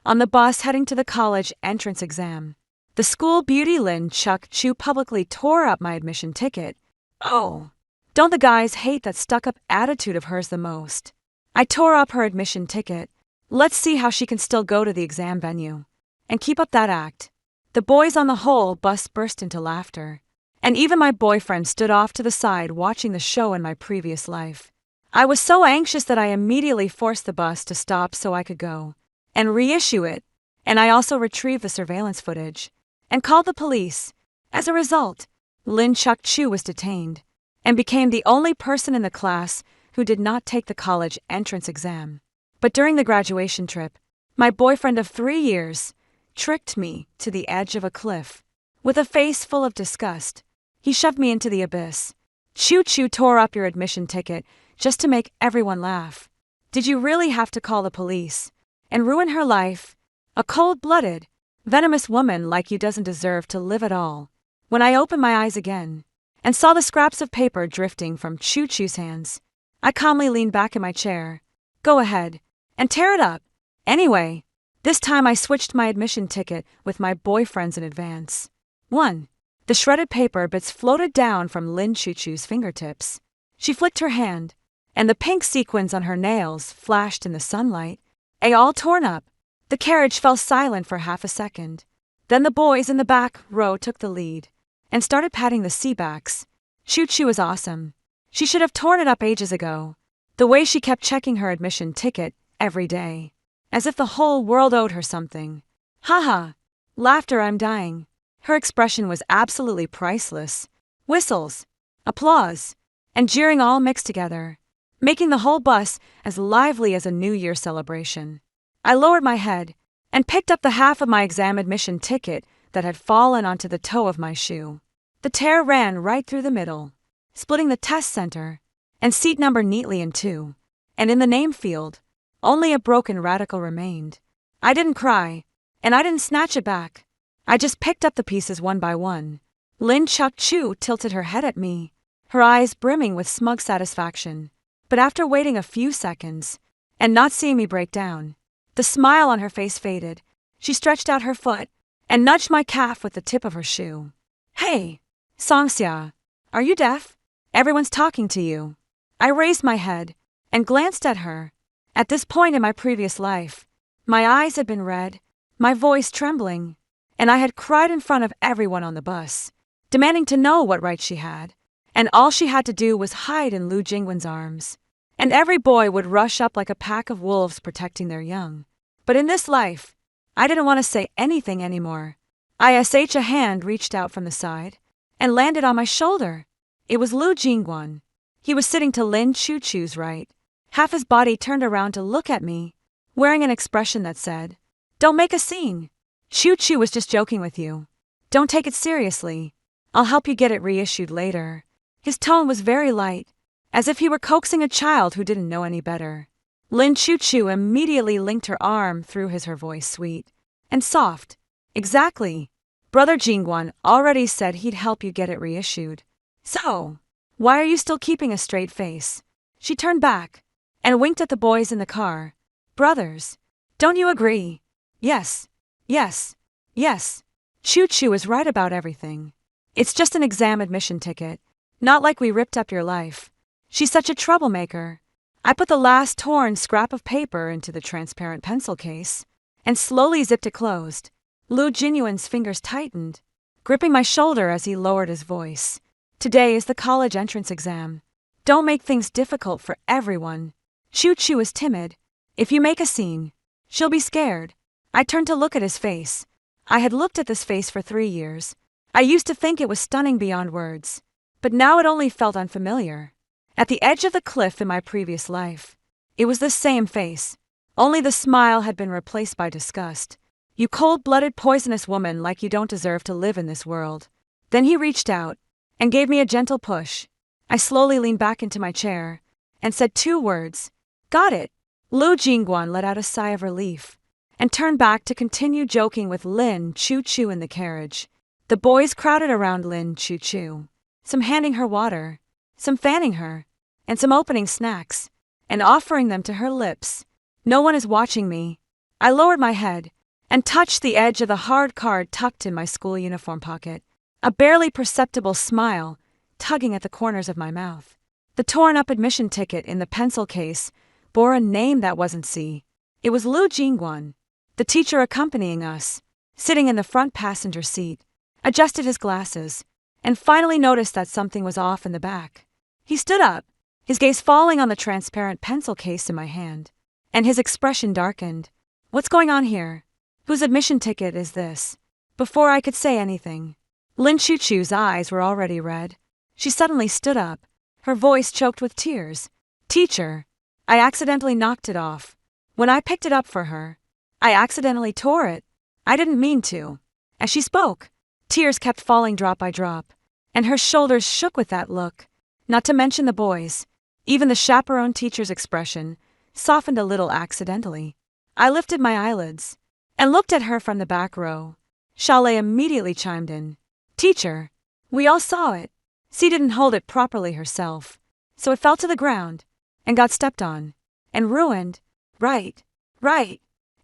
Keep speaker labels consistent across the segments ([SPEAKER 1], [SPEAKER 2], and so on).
[SPEAKER 1] on the bus heading to the college entrance exam. The school beauty Lin Chu publicly tore up my admission ticket. Oh, don't the guys hate that stuck-up attitude of hers the most? I tore up her admission ticket. Let's see how she can still go to the exam venue and keep up that act. The boys on the whole bus burst into laughter, and even my boyfriend stood off to the side watching the show in my previous life. I was so anxious that I immediately forced the bus to stop so I could go and reissue it, and I also retrieved the surveillance footage and called the police. As a result, Lin Chu was detained and became the only person in the class who did not take the college entrance exam. But during the graduation trip, my boyfriend of 3 years tricked me to the edge of a cliff. With a face full of disgust, he shoved me into the abyss. Chu tore up your admission ticket just to make everyone laugh. Did you really have to call the police and ruin her life? A cold-blooded, venomous woman like you doesn't deserve to live at all. When I opened my eyes again and saw the scraps of paper drifting from Chu's hands, I calmly leaned back in my chair. Go ahead and tear it up. Anyway, this time I switched my admission ticket with my boyfriend's in advance. 1. The shredded paper bits floated down from Lin Chu's fingertips. She flicked her hand, and the pink sequins on her nails flashed in the sunlight. All torn up. The carriage fell silent for half a second. Then the boys in the back row took the lead and started patting the seatbacks. Chu was awesome. She should have torn it up ages ago. The way she kept checking her admission ticket every day, as if the whole world owed her something. Haha. Laughter, I'm dying. Her expression was absolutely priceless. Whistles, applause, and jeering all mixed together, making the whole bus as lively as a New Year celebration. I lowered my head and picked up the half of my exam admission ticket that had fallen onto the toe of my shoe. The tear ran right through the middle, splitting the test center and seat number neatly in two, and in the name field, only a broken radical remained. I didn't cry, and I didn't snatch it back. I just picked up the pieces one by one. Lin Chu tilted her head at me, her eyes brimming with smug satisfaction. But after waiting a few seconds and not seeing me break down, the smile on her face faded. She stretched out her foot and nudged my calf with the tip of her shoe. Hey, Songxia, are you deaf? Everyone's talking to you. I raised my head and glanced at her. At this point in my previous life, my eyes had been red, my voice trembling, and I had cried in front of everyone on the bus, demanding to know what right she had, and all she had to do was hide in Lu Jingwen's arms, and every boy would rush up like a pack of wolves protecting their young. But in this life, I didn't want to say anything anymore. A hand reached out from the side and landed on my shoulder. It was Lu Jingwen. He was sitting to Lin Chu's right, half his body turned around to look at me, wearing an expression that said, "Don't make a scene. Chu was just joking with you. Don't take it seriously. I'll help you get it reissued later." His tone was very light, as if he were coaxing a child who didn't know any better. Lin Chu immediately linked her arm through her voice sweet and soft. Exactly. Brother Jingwen already said he'd help you get it reissued. So, why are you still keeping a straight face? She turned back and winked at the boys in the car. Brothers, don't you agree? Yes, yes, yes. Chu is right about everything. It's just an exam admission ticket. Not like we ripped up your life. She's such a troublemaker. I put the last torn scrap of paper into the transparent pencil case and slowly zipped it closed. Lu Jingwen's fingers tightened, gripping my shoulder as he lowered his voice. Today is the college entrance exam. Don't make things difficult for everyone. Chu is timid. If you make a scene, she'll be scared. I turned to look at his face. I had looked at this face for 3 years. I used to think it was stunning beyond words, but now it only felt unfamiliar. At the edge of the cliff in my previous life, it was the same face, only the smile had been replaced by disgust. You cold-blooded poisonous woman, like you don't deserve to live in this world. Then he reached out and gave me a gentle push. I slowly leaned back into my chair and said 2 words. Got it. Lu Jingwen let out a sigh of relief and turned back to continue joking with Lin Chu in the carriage. The boys crowded around Lin Chu, some handing her water, some fanning her, and some opening snacks and offering them to her lips. No one is watching me. I lowered my head and touched the edge of the hard card tucked in my school uniform pocket, a barely perceptible smile tugging at the corners of my mouth. The torn-up admission ticket in the pencil case bore a name that wasn't C. It was Lu Jingguan, the teacher accompanying us, sitting in the front passenger seat, adjusted his glasses, and finally noticed that something was off in the back. He stood up, his gaze falling on the transparent pencil case in my hand, and his expression darkened. "What's going on here? Whose admission ticket is this?" Before I could say anything, Lin Chuchu's eyes were already red. She suddenly stood up, her voice choked with tears. "Teacher, I accidentally knocked it off. When I picked it up for her, I accidentally tore it. I didn't mean to." As she spoke, tears kept falling drop by drop, and her shoulders shook with that look. Not to mention the boys. Even the chaperone teacher's expression softened a little accidentally. I lifted my eyelids and looked at her from the back row. Chalet immediately chimed in. "Teacher, we all saw it. C didn't hold it properly herself, so it fell to the ground and got stepped on and ruined. Right.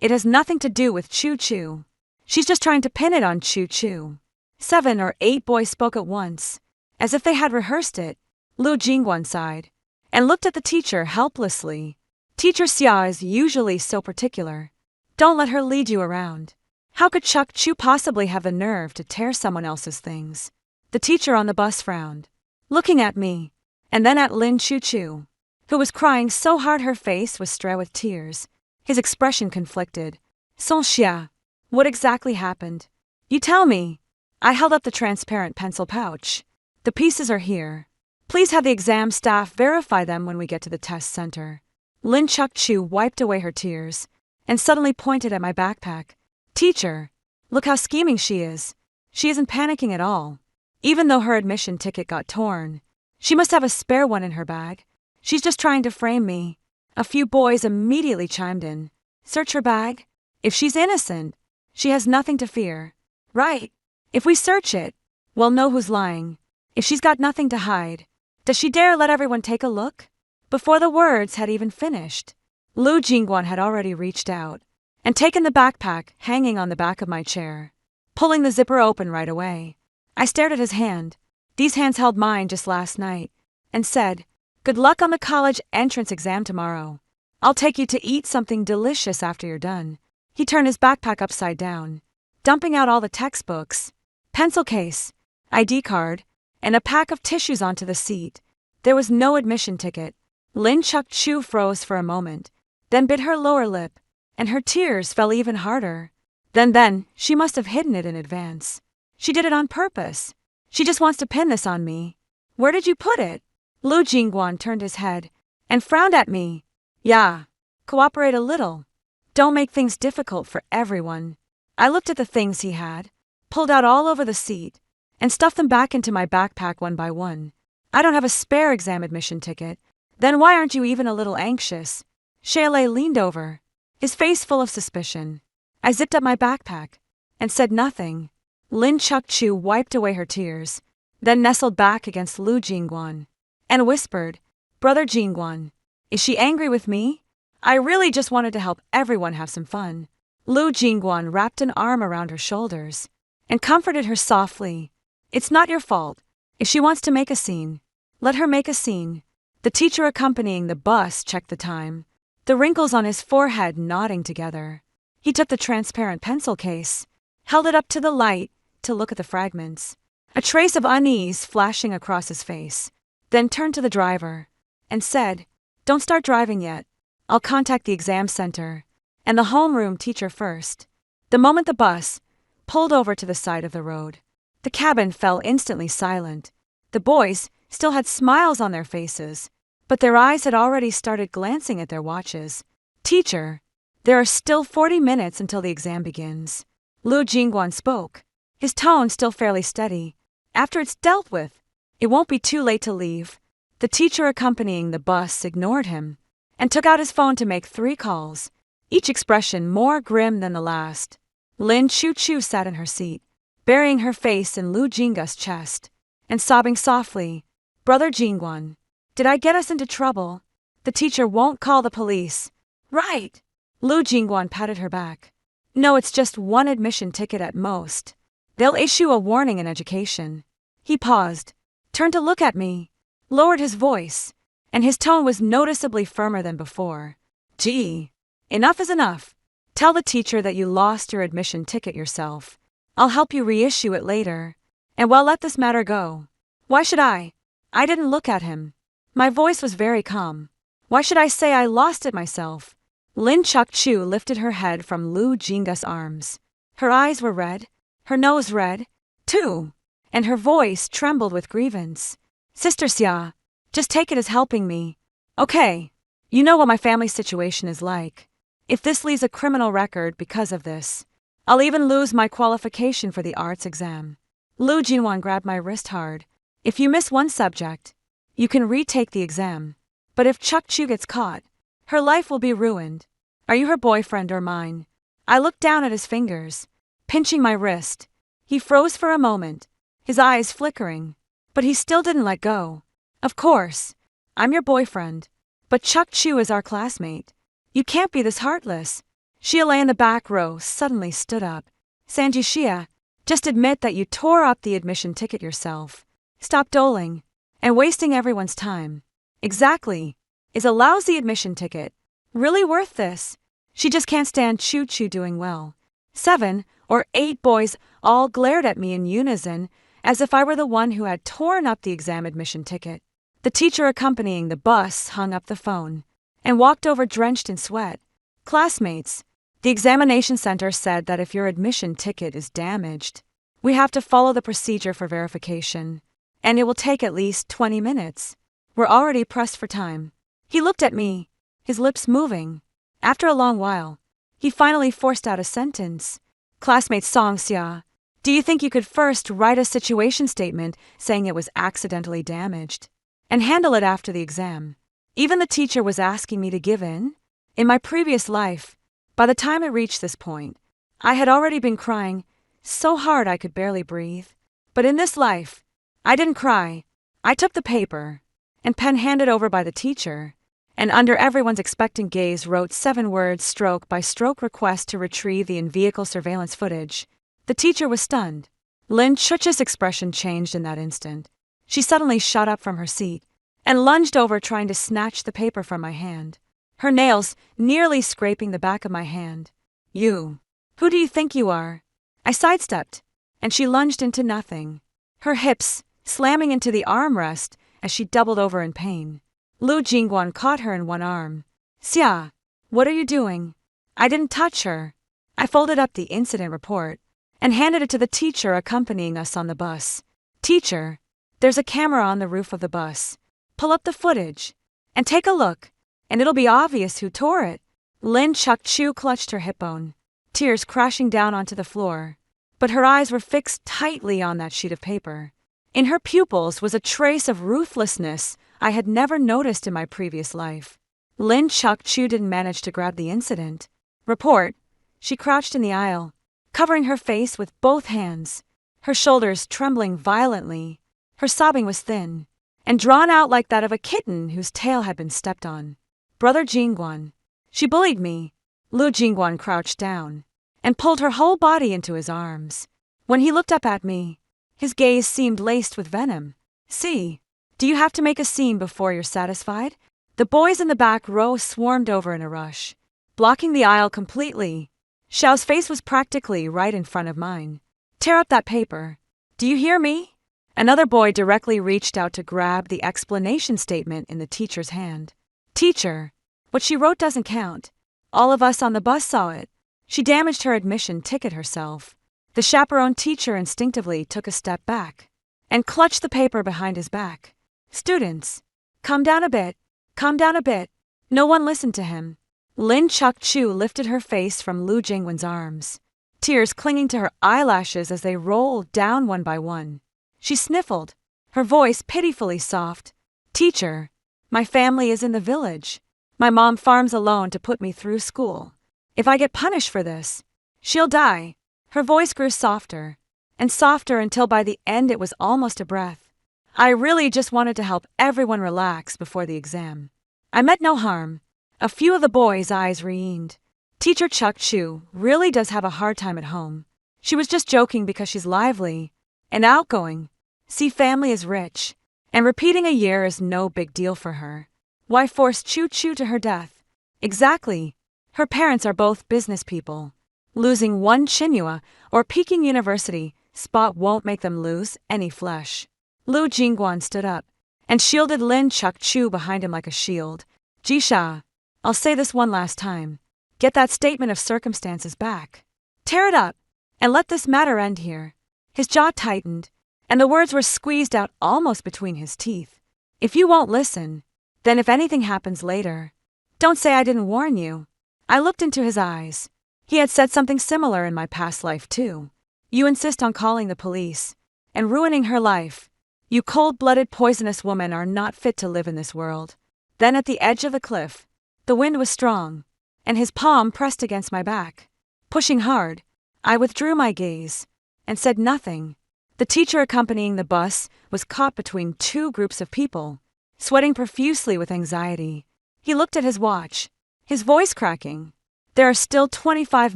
[SPEAKER 1] It has nothing to do with Choo Choo. She's just trying to pin it on Choo Choo." 7 or 8 boys spoke at once, as if they had rehearsed it. Lu Jingguan sighed and looked at the teacher helplessly. "Teacher Xia is usually so particular. Don't let her lead you around. How could Chuck Chu possibly have the nerve to tear someone else's things?" The teacher on the bus frowned, looking at me, and then at Lin Chuchu, who was crying so hard her face was strewn with tears. His expression conflicted. "Son Xia, what exactly happened? You tell me." I held up the transparent pencil pouch. "The pieces are here. Please have the exam staff verify them when we get to the test center." Lin Chuchu wiped away her tears and suddenly pointed at my backpack. "Teacher, look how scheming she is. She isn't panicking at all. Even though her admission ticket got torn, she must have a spare one in her bag. She's just trying to frame me." A few boys immediately chimed in. "Search her bag? If she's innocent, she has nothing to fear." "Right. If we search it, we'll know who's lying. If she's got nothing to hide, does she dare let everyone take a look?" Before the words had even finished, Lu Jingguan had already reached out and taken the backpack hanging on the back of my chair, pulling the zipper open right away. I stared at his hand. These hands held mine just last night, and said, "Good luck on the college entrance exam tomorrow. I'll take you to eat something delicious after you're done." He turned his backpack upside down, dumping out all the textbooks, pencil case, ID card, and a pack of tissues onto the seat. There was no admission ticket. Lin Chuchu froze for a moment, then bit her lower lip, and her tears fell even harder. Then, she must have hidden it in advance. She did it on purpose. She just wants to pin this on me. "Where did you put it?" Lu Jingguan turned his head and frowned at me. "Yeah, cooperate a little. Don't make things difficult for everyone." I looked at the things he had, pulled out all over the seat, and stuffed them back into my backpack one by one. "I don't have a spare exam admission ticket. Then why aren't you even a little anxious?" Chalet leaned over, his face full of suspicion. I zipped up my backpack and said nothing. Lin Chuchu wiped away her tears, then nestled back against Lu Jingguan and whispered, "Brother Jingguan, is she angry with me? I really just wanted to help everyone have some fun." Lu Jingguan wrapped an arm around her shoulders and comforted her softly. "It's not your fault. If she wants to make a scene, let her make a scene." The teacher accompanying the bus checked the time, the wrinkles on his forehead knotting together. He took the transparent pencil case, held it up to the light to look at the fragments, a trace of unease flashing across his face, then turned to the driver and said, "Don't start driving yet. I'll contact the exam center and the homeroom teacher first." The moment the bus pulled over to the side of the road, the cabin fell instantly silent. The boys still had smiles on their faces, but their eyes had already started glancing at their watches. "Teacher, there are still 40 minutes until the exam begins." Lu Jingguan spoke, his tone still fairly steady. "After it's dealt with, it won't be too late to leave." The teacher accompanying the bus ignored him and took out his phone to make 3 calls, each expression more grim than the last. Lin Chuchu sat in her seat, burying her face in Lu Jingguan's chest and sobbing softly. "Brother Jingguan, did I get us into trouble? The teacher won't call the police." "Right. Lu Jingguan patted her back. No, it's just one admission ticket at most. They'll issue a warning in education. He paused, turned to look at me, lowered his voice, and his tone was noticeably firmer than before. Gee, enough is enough. Tell the teacher that you lost your admission ticket yourself. I'll help you reissue it later. And well, let this matter go. Why should I? I didn't look at him. My voice was very calm. Why should I say I lost it myself? Lin Chuk-chu lifted her head from Lu Jingga's arms. Her eyes were red, her nose red, too, and her voice trembled with grievance. Sister Xia, just take it as helping me. Okay, you know what my family situation is like. If this leaves a criminal record because of this, I'll even lose my qualification for the arts exam. Lu Jinwan grabbed my wrist hard. If you miss one subject, you can retake the exam. But if Chuk-chu gets caught, her life will be ruined. Are you her boyfriend or mine? I looked down at his fingers, pinching my wrist. He froze for a moment, his eyes flickering, but he still didn't let go. Of course, I'm your boyfriend, but Chuk-chu is our classmate. You can't be this heartless. Xia Lei in the back row suddenly stood up. Sanji Xia, just admit that you tore up the admission ticket yourself. Stop doling and wasting everyone's time. Exactly. Is a lousy admission ticket really worth this? She just can't stand Choo-Choo doing well. 7 or 8 boys all glared at me in unison, as if I were the one who had torn up the exam admission ticket. The teacher accompanying the bus hung up the phone and walked over drenched in sweat. Classmates, the examination center said that if your admission ticket is damaged, we have to follow the procedure for verification, and it will take at least 20 minutes. We're already pressed for time. He looked at me, his lips moving. After a long while, he finally forced out a sentence. Classmate Song Xia, do you think you could first write a situation statement saying it was accidentally damaged, and handle it after the exam? Even the teacher was asking me to give in. In my previous life, by the time it reached this point, I had already been crying so hard I could barely breathe. But in this life, I didn't cry. I took the paper and pen handed over by the teacher, and under everyone's expectant gaze wrote 7 words stroke by stroke request to retrieve the in-vehicle surveillance footage. The teacher was stunned. Lin Chuch's expression changed in that instant. She suddenly shot up from her seat and lunged over trying to snatch the paper from my hand, her nails nearly scraping the back of my hand. You. Who do you think you are? I sidestepped, and she lunged into nothing, her hips slamming into the armrest as she doubled over in pain. Lu Jingguan caught her in one arm. Xia, what are you doing? I didn't touch her. I folded up the incident report and handed it to the teacher accompanying us on the bus. Teacher, there's a camera on the roof of the bus. Pull up the footage and take a look, and it'll be obvious who tore it. Lin Chuk-chu clutched her hip bone, tears crashing down onto the floor, but her eyes were fixed tightly on that sheet of paper. In her pupils was a trace of ruthlessness I had never noticed in my previous life. Lin Chuk-chu didn't manage to grab the incident report. She crouched in the aisle, covering her face with both hands, her shoulders trembling violently. Her sobbing was thin and drawn out like that of a kitten whose tail had been stepped on. Brother Jingguan, she bullied me. Lu Jingguan crouched down and pulled her whole body into his arms. When he looked up at me, his gaze seemed laced with venom. See, do you have to make a scene before you're satisfied? The boys in the back row swarmed over in a rush, blocking the aisle completely. Xiao's face was practically right in front of mine. Tear up that paper. Do you hear me? Another boy directly reached out to grab the explanation statement in the teacher's hand. Teacher, what she wrote doesn't count. All of us on the bus saw it. She damaged her admission ticket herself. The chaperone teacher instinctively took a step back and clutched the paper behind his back. Students, calm down a bit. Calm down a bit. No one listened to him. Lin Chuk-chu lifted her face from Lu Jingwen's arms, tears clinging to her eyelashes as they rolled down one by one. She sniffled, her voice pitifully soft. Teacher, my family is in the village. My mom farms alone to put me through school. If I get punished for this, she'll die. Her voice grew softer and softer until by the end it was almost a breath. I really just wanted to help everyone relax before the exam. I meant no harm. A few of the boys' eyes re-eamed. Teacher Chuck Chu really does have a hard time at home. She was just joking because she's lively and outgoing. See, family is rich, and repeating a year is no big deal for her. Why force Chu Chu to her death? Exactly. Her parents are both business people. Losing one Tsinghua or Peking University spot won't make them lose any flesh. Lu Jingguan stood up and shielded Lin Chuck Chu behind him like a shield. Jisha, I'll say this one last time. Get that statement of circumstances back. Tear it up, and let this matter end here. His jaw tightened, and the words were squeezed out almost between his teeth. If you won't listen, then if anything happens later, don't say I didn't warn you. I looked into his eyes. He had said something similar in my past life too. You insist on calling the police and ruining her life. You cold-blooded poisonous women are not fit to live in this world. Then at the edge of the cliff, the wind was strong, and his palm pressed against my back. Pushing hard, I withdrew my gaze and said nothing. The teacher accompanying the bus was caught between two groups of people, sweating profusely with anxiety. He looked at his watch, his voice cracking. There are still 25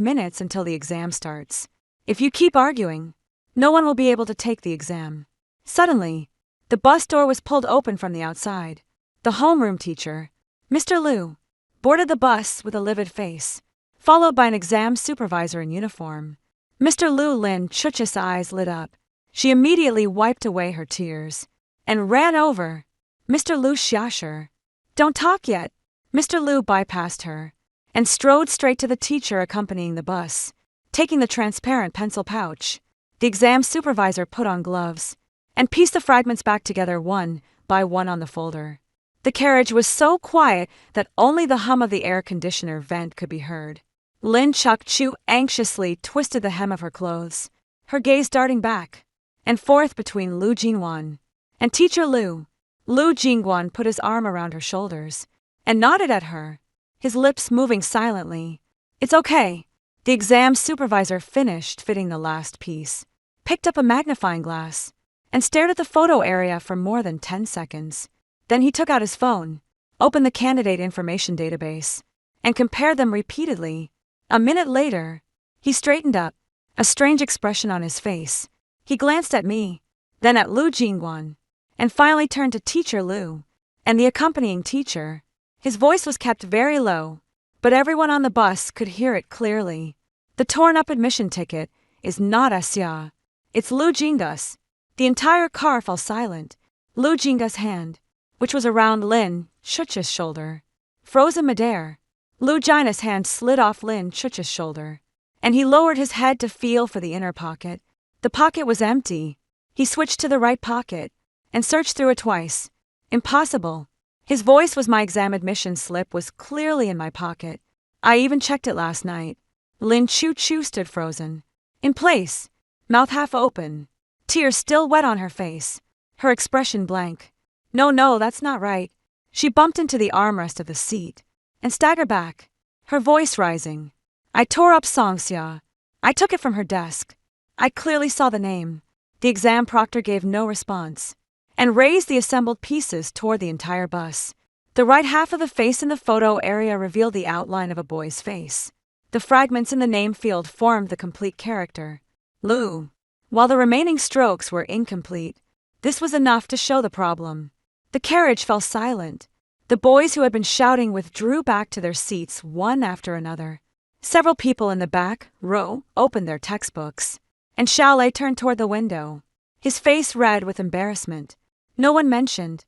[SPEAKER 1] minutes until the exam starts. If you keep arguing, no one will be able to take the exam. Suddenly, the bus door was pulled open from the outside. The homeroom teacher, Mr. Liu, boarded the bus with a livid face, followed by an exam supervisor in uniform. Mr. Liu Lin Chuch's eyes lit up. She immediately wiped away her tears and ran over. Mr. Liu Xiaosher, don't talk yet. Mr. Liu bypassed her and strode straight to the teacher accompanying the bus, taking the transparent pencil pouch. The exam supervisor put on gloves and pieced the fragments back together one by one on the folder. The carriage was so quiet that only the hum of the air conditioner vent could be heard. Lin Chuck Chu anxiously twisted the hem of her clothes, her gaze darting back and forth between Lu Jingguan and Teacher Liu. Lu Jingguan put his arm around her shoulders and nodded at her, his lips moving silently. It's okay. The exam supervisor finished fitting the last piece, picked up a magnifying glass, and stared at the photo area for more than 10 seconds. Then he took out his phone, opened the candidate information database, and compared them repeatedly. A minute later, he straightened up, a strange expression on his face. He glanced at me, then at Lu Jingguan, and finally turned to Teacher Liu and the accompanying teacher. His voice was kept very low, but everyone on the bus could hear it clearly. The torn-up admission ticket is not Xia. It's Lu Jingga's. The entire car fell silent. Lu Jingga's hand, which was around Lin Chuch's shoulder, froze in midair. Lu Jingga's hand slid off Lin Chuch's shoulder, and he lowered his head to feel for the inner pocket. The pocket was empty. He switched to the right pocket and searched through it twice. Impossible. His voice was my exam admission slip was clearly in my pocket. I even checked it last night. Lin Chu Chu stood frozen, in place, mouth half open, tears still wet on her face, her expression blank. No, that's not right. She bumped into the armrest of the seat and staggered back, her voice rising. I tore up Songxia. I took it from her desk. I clearly saw the name. The exam proctor gave no response and raised the assembled pieces toward the entire bus. The right half of the face in the photo area revealed the outline of a boy's face. The fragments in the name field formed the complete character, Lu. While the remaining strokes were incomplete, this was enough to show the problem. The carriage fell silent. The boys who had been shouting withdrew back to their seats one after another. Several people in the back row opened their textbooks, and Xiaolei turned toward the window, his face red with embarrassment. No one mentioned,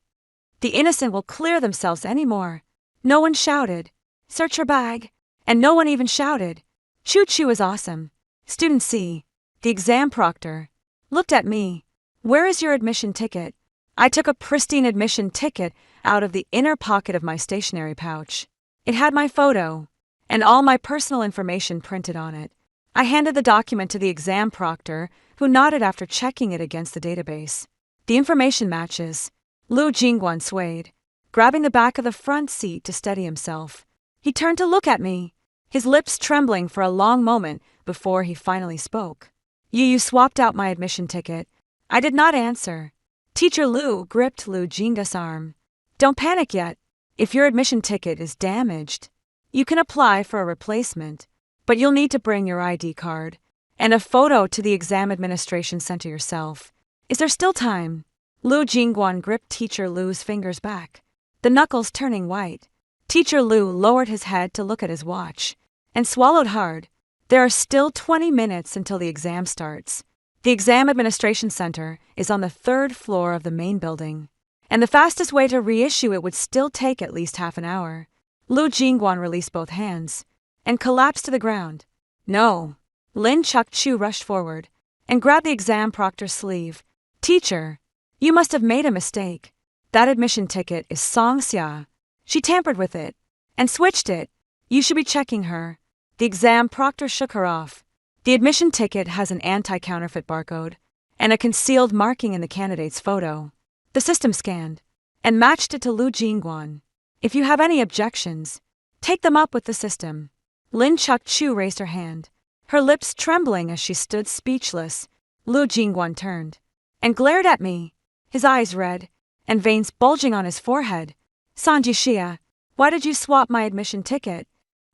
[SPEAKER 1] the innocent will clear themselves anymore. No one shouted, search her bag, and no one even shouted, Chu Chu is awesome. Student C, the exam proctor, looked at me. Where is your admission ticket? I took a pristine admission ticket out of the inner pocket of my stationery pouch. It had my photo and all my personal information printed on it. I handed the document to the exam proctor, who nodded after checking it against the database. The information matches. Lu Jingguan swayed, grabbing the back of the front seat to steady himself. He turned to look at me, his lips trembling for a long moment before he finally spoke. You swapped out my admission ticket. I did not answer. Teacher Liu gripped Lu Jingga's arm. Don't panic yet. If your admission ticket is damaged, You can apply for a replacement, but you'll need to bring your ID card and a photo to the exam administration center yourself. Is there still time? Lu Jingguan gripped Teacher Lu's fingers back, the knuckles turning white. Teacher Lu lowered his head to look at his watch and swallowed hard. There are still 20 minutes until the exam starts. The exam administration center is on the 3rd floor of the main building, and the fastest way to reissue it would still take at least half an hour. Lu Jingguan released both hands and collapsed to the ground. No. Lin Chuk-chu rushed forward and grabbed the exam proctor's sleeve. Teacher, you must have made a mistake. That admission ticket is Song Xia. She tampered with it and switched it. You should be checking her. The exam proctor shook her off. The admission ticket has an anti-counterfeit barcode and a concealed marking in the candidate's photo. The system scanned and matched it to Lu Jingguan. If you have any objections, take them up with the system. Lin Chuk-chu raised her hand, her lips trembling as she stood speechless. Lu Jingguan turned and glared at me, his eyes red and veins bulging on his forehead. Sanji Xia, why did you swap my admission ticket?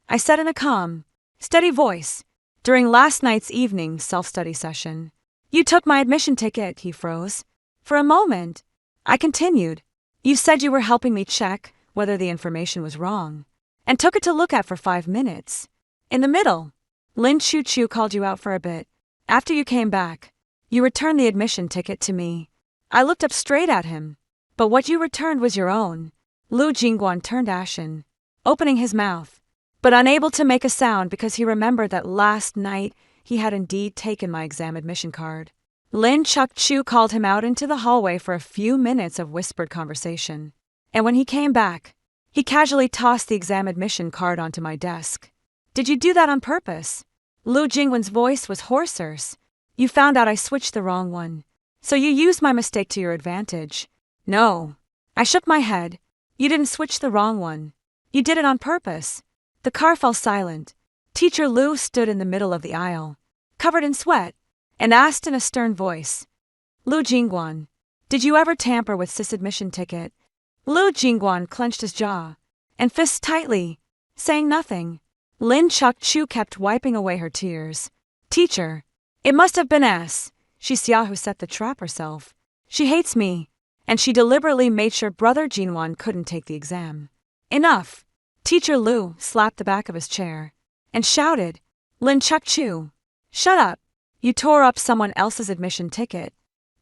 [SPEAKER 1] I said in a calm, steady voice. During last night's evening self-study session, you took my admission ticket. He froze. For a moment, I continued. You said you were helping me check whether the information was wrong, and took it to look at for 5 minutes. In the middle, Lin Chu-chu called you out for a bit. After you came back, you returned the admission ticket to me. I looked up straight at him, but what you returned was your own. Lu Jingguan turned ashen, opening his mouth, but unable to make a sound because he remembered that last night he had indeed taken my exam admission card. Lin Chuk-chu called him out into the hallway for a few minutes of whispered conversation, and when he came back, he casually tossed the exam admission card onto my desk. Did you do that on purpose? Lu Jingguan's voice was hoarser. You found out I switched the wrong one, so you used my mistake to your advantage. No. I shook my head. You didn't switch the wrong one. You did it on purpose. The car fell silent. Teacher Lu stood in the middle of the aisle, covered in sweat, and asked in a stern voice, Lu Jingguan, did you ever tamper with this admission ticket? Lu Jingguan clenched his jaw and fists tightly, saying nothing. Lin Chuk-chu kept wiping away her tears. Teacher, it must have been Xia who set the trap herself. She hates me, and she deliberately made sure Brother Jinwan couldn't take the exam. Enough! Teacher Lu slapped the back of his chair and shouted, Lin Chuk-chu, shut up! You tore up someone else's admission ticket,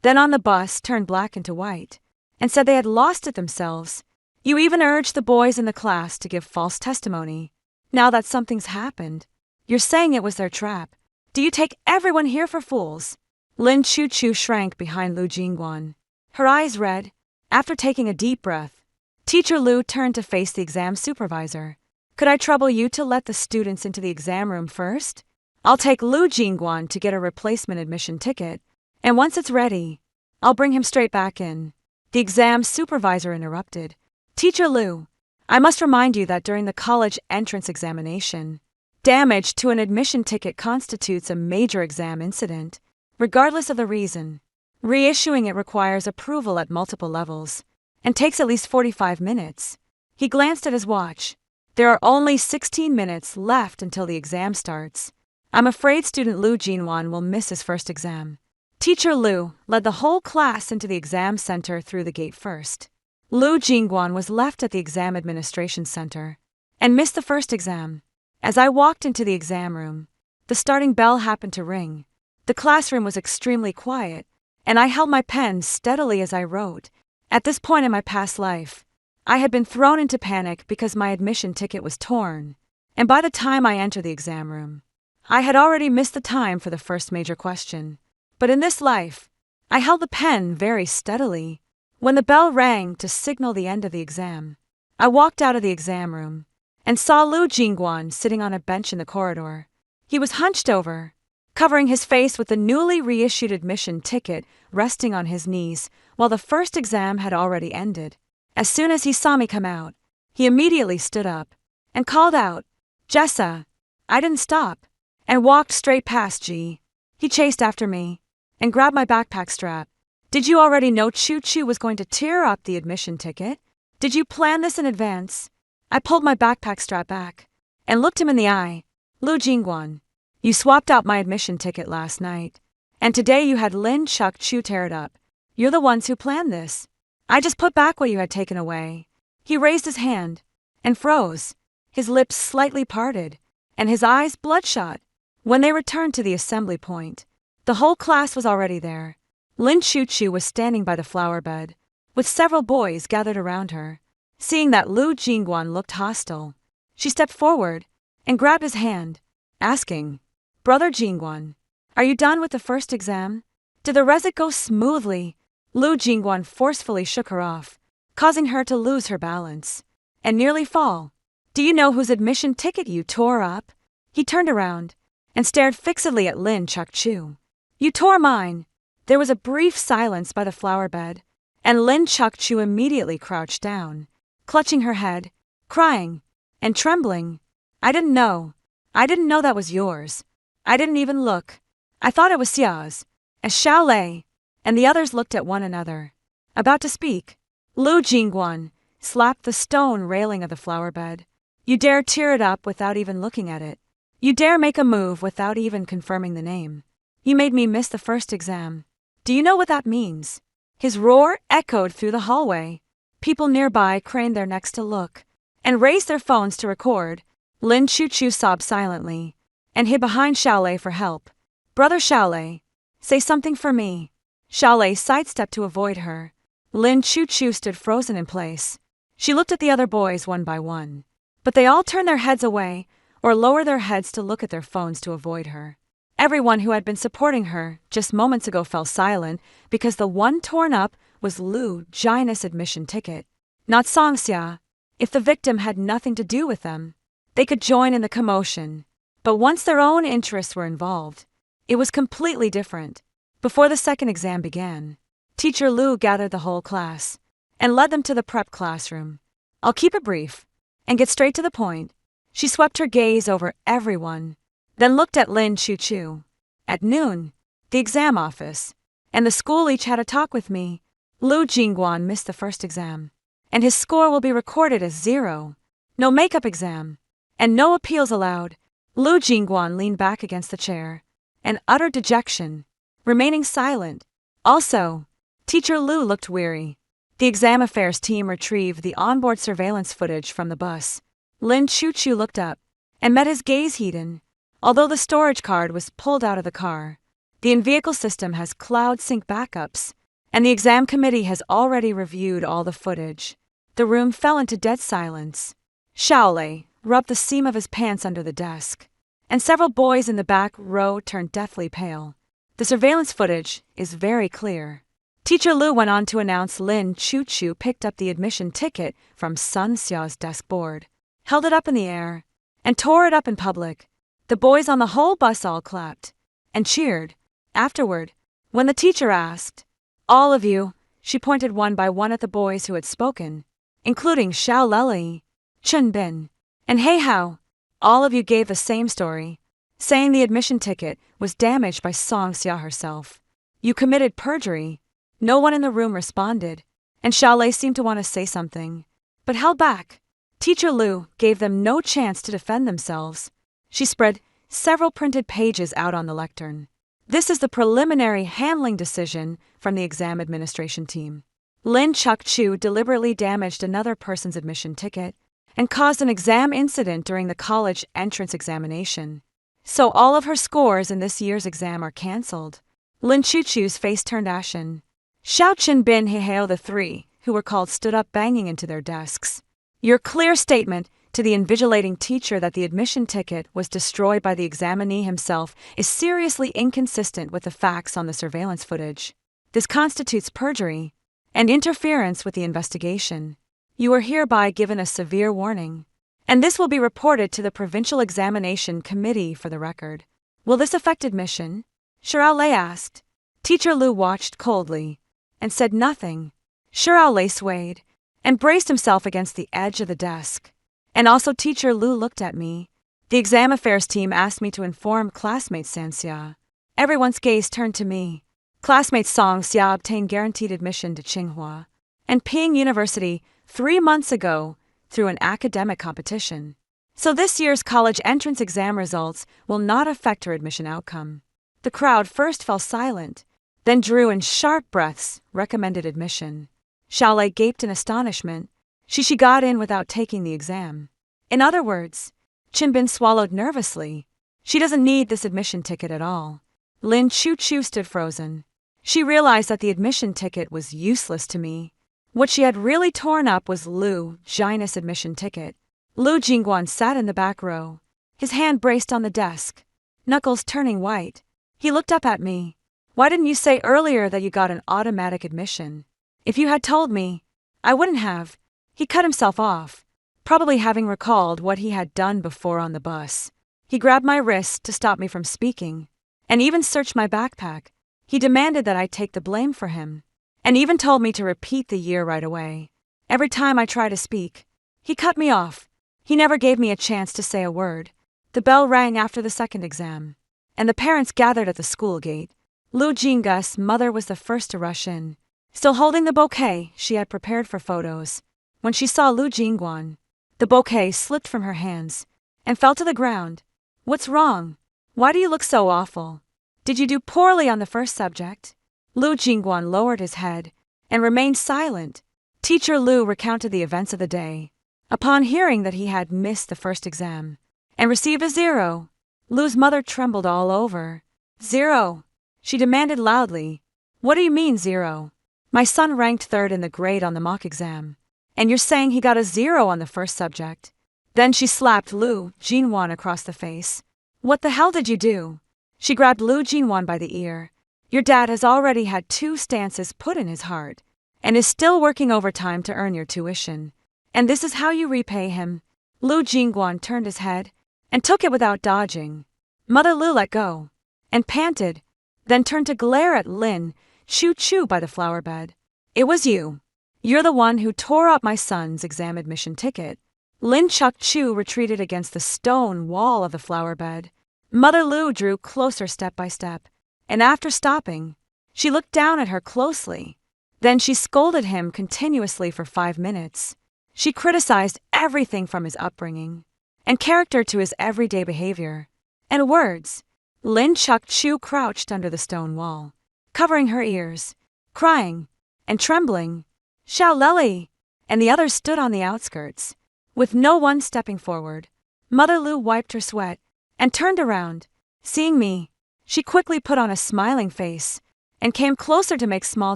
[SPEAKER 1] then on the bus turned black into white, and said they had lost it themselves. You even urged the boys in the class to give false testimony. Now that something's happened, you're saying it was their trap. Do you take everyone here for fools? Lin Chu-chu shrank behind Lu Jingguan, her eyes red. After taking a deep breath, Teacher Lu turned to face the exam supervisor. Could I trouble you to let the students into the exam room first? I'll take Lu Jingguan to get a replacement admission ticket, and once it's ready, I'll bring him straight back in. The exam supervisor interrupted. Teacher Lu, I must remind you that during the college entrance examination, damage to an admission ticket constitutes a major exam incident, regardless of the reason. Reissuing it requires approval at multiple levels and takes at least 45 minutes. He glanced at his watch. There are only 16 minutes left until the exam starts. I'm afraid student Lu Jinwan will miss his first exam. Teacher Lu led the whole class into the exam center through the gate first. Lu Jingguan was left at the exam administration center and missed the first exam. As I walked into the exam room, the starting bell happened to ring. The classroom was extremely quiet, and I held my pen steadily as I wrote. At this point in my past life, I had been thrown into panic because my admission ticket was torn, and by the time I entered the exam room, I had already missed the time for the first major question. But in this life, I held the pen very steadily. When the bell rang to signal the end of the exam, I walked out of the exam room and saw Lu Jingguan sitting on a bench in the corridor. He was hunched over, covering his face with the newly reissued admission ticket resting on his knees while the first exam had already ended. As soon as he saw me come out, he immediately stood up and called out, Jessa! I didn't stop and walked straight past G. He chased after me and grabbed my backpack strap. Did you already know Chu-chu was going to tear up the admission ticket? Did you plan this in advance? I pulled my backpack strap back, and looked him in the eye. Lu Jingguan, you swapped out my admission ticket last night, and today you had Lin Chuck Chu tear it up. You're the ones who planned this. I just put back what you had taken away. He raised his hand and froze, his lips slightly parted, and his eyes bloodshot. When they returned to the assembly point, the whole class was already there. Lin Chuchu was standing by the flower bed, with several boys gathered around her. Seeing that Lu Jingguan looked hostile, she stepped forward and grabbed his hand, asking, "Brother Jingguan, are you done with the first exam? Did the result go smoothly?" Lu Jingguan forcefully shook her off, causing her to lose her balance and nearly fall. "Do you know whose admission ticket you tore up?" He turned around and stared fixedly at Lin Chuck Chu. "You tore mine." There was a brief silence by the flower bed, and Lin Chuck Chu immediately crouched down, clutching her head, crying, and trembling. I didn't know that was yours. I didn't even look. I thought it was Xia's." As Xiao Lei and the others looked at one another, about to speak, Lu Jingguan slapped the stone railing of the flower bed. "You dare tear it up without even looking at it. You dare make a move without even confirming the name. You made me miss the first exam. Do you know what that means?" His roar echoed through the hallway. People nearby craned their necks to look and raised their phones to record. Lin Chuchu sobbed silently and hid behind Xiaolei for help. "Brother Xiaolei, say something for me." Xiaolei sidestepped to avoid her. Lin Chuchu stood frozen in place. She looked at the other boys one by one, but they all turned their heads away or lowered their heads to look at their phones to avoid her. Everyone who had been supporting her just moments ago fell silent because the one torn up was Lu Jina's admission ticket, not Songxia. If the victim had nothing to do with them, they could join in the commotion. But once their own interests were involved, it was completely different. Before the second exam began, Teacher Lu gathered the whole class and led them to the prep classroom. "I'll keep it brief and get straight to the point." She swept her gaze over everyone, then looked at Lin Chuchu. "At noon, the exam office and the school each had a talk with me. Lu Jingguan missed the first exam, and his score will be recorded as 0. No makeup exam, and no appeals allowed." Lu Jingguan leaned back against the chair and uttered dejection, remaining silent. Also, Teacher Lu looked weary. The exam affairs team retrieved the onboard surveillance footage from the bus. Lin Chuchu looked up and met his gaze heated. Although the storage card was pulled out of the car, the in-vehicle system has cloud sync backups, and the exam committee has already reviewed all the footage. The room fell into dead silence. Xiaolei rubbed the seam of his pants under the desk, and several boys in the back row turned deathly pale. "The surveillance footage is very clear." Teacher Lu went on to announce Lin Chuchu picked up the admission ticket from Sun Xiao's desk board, held it up in the air, and tore it up in public. The boys on the whole bus all clapped and cheered. Afterward, when the teacher asked, "All of you," she pointed one by one at the boys who had spoken, including Xiao Leli, Chen Bin, and He Hao. All of you gave the same story, saying the admission ticket was damaged by Song Xia herself. You committed perjury. No one in the room responded, and Xiaolei seemed to want to say something, but held back. Teacher Lu gave them no chance to defend themselves. She spread several printed pages out on the lectern. "This is the preliminary handling decision from the exam administration team. Lin Chuck Chu deliberately damaged another person's admission ticket and caused an exam incident during the college entrance examination. So all of her scores in this year's exam are cancelled." Lin Chuchu's face turned ashen. Xiao Chen Bin Hehao, the three who were called, stood up banging into their desks. "Your clear statement to the invigilating teacher that the admission ticket was destroyed by the examinee himself is seriously inconsistent with the facts on the surveillance footage. This constitutes perjury and interference with the investigation. You are hereby given a severe warning, and this will be reported to the Provincial Examination Committee for the record." "Will this affect admission?" Xiao Lei asked. Teacher Lu watched coldly and said nothing. Xiao Lei swayed and braced himself against the edge of the desk. "And also, Teacher Lu looked at me. The exam affairs team asked me to inform classmate San Xia." Everyone's gaze turned to me. Classmate Song Xia obtained guaranteed admission to Tsinghua and Ping University 3 months ago through an academic competition. So this year's college entrance exam results will not affect her admission outcome. The crowd first fell silent, then drew in sharp breaths, recommended admission. Xiaolei gaped in astonishment. She got in without taking the exam. In other words, Qinbin swallowed nervously. She doesn't need this admission ticket at all. Lin Chu stood frozen. She realized that the admission ticket was useless to me. What she had really torn up was Lu Jian's admission ticket. Lu Jingguan sat in the back row, his hand braced on the desk, knuckles turning white. He looked up at me. Why didn't you say earlier that you got an automatic admission? If you had told me, I wouldn't have. He cut himself off, probably having recalled what he had done before on the bus. He grabbed my wrist to stop me from speaking, and even searched my backpack. He demanded that I take the blame for him, and even told me to repeat the year right away. Every time I tried to speak, he cut me off. He never gave me a chance to say a word. The bell rang after the second exam, and the parents gathered at the school gate. Lu Jinggu's mother was the first to rush in, still holding the bouquet she had prepared for photos. When she saw Lu Jingguan, the bouquet slipped from her hands and fell to the ground. What's wrong? Why do you look so awful? Did you do poorly on the first subject? Lu Jingguan lowered his head and remained silent. Teacher Lu recounted the events of the day. Upon hearing that he had missed the first exam and received a 0, Lu's mother trembled all over. 0, she demanded loudly. What do you mean 0? My son ranked third in the grade on the mock exam, and you're saying he got a 0 on the first subject? Then she slapped Lu Jingguan across the face. What the hell did you do? She grabbed Lu Jingguan by the ear. Your dad has already had 2 stances put in his heart, and is still working overtime to earn your tuition. And this is how you repay him? Lu Jingguan turned his head and took it without dodging. Mother Lu let go and panted, then turned to glare at Lin Chu by the flower bed. It was you. You're the one who tore up my son's exam admission ticket. Lin Chu retreated against the stone wall of the flower bed. Mother Lu drew closer step by step, and after stopping, she looked down at her closely. Then she scolded him continuously for 5 minutes. She criticized everything from his upbringing and character to his everyday behavior and words. Lin Chu crouched under the stone wall, covering her ears, crying and trembling. Xiaolei and the others stood on the outskirts, with no one stepping forward. Mother Lu wiped her sweat and turned around. Seeing me, she quickly put on a smiling face and came closer to make small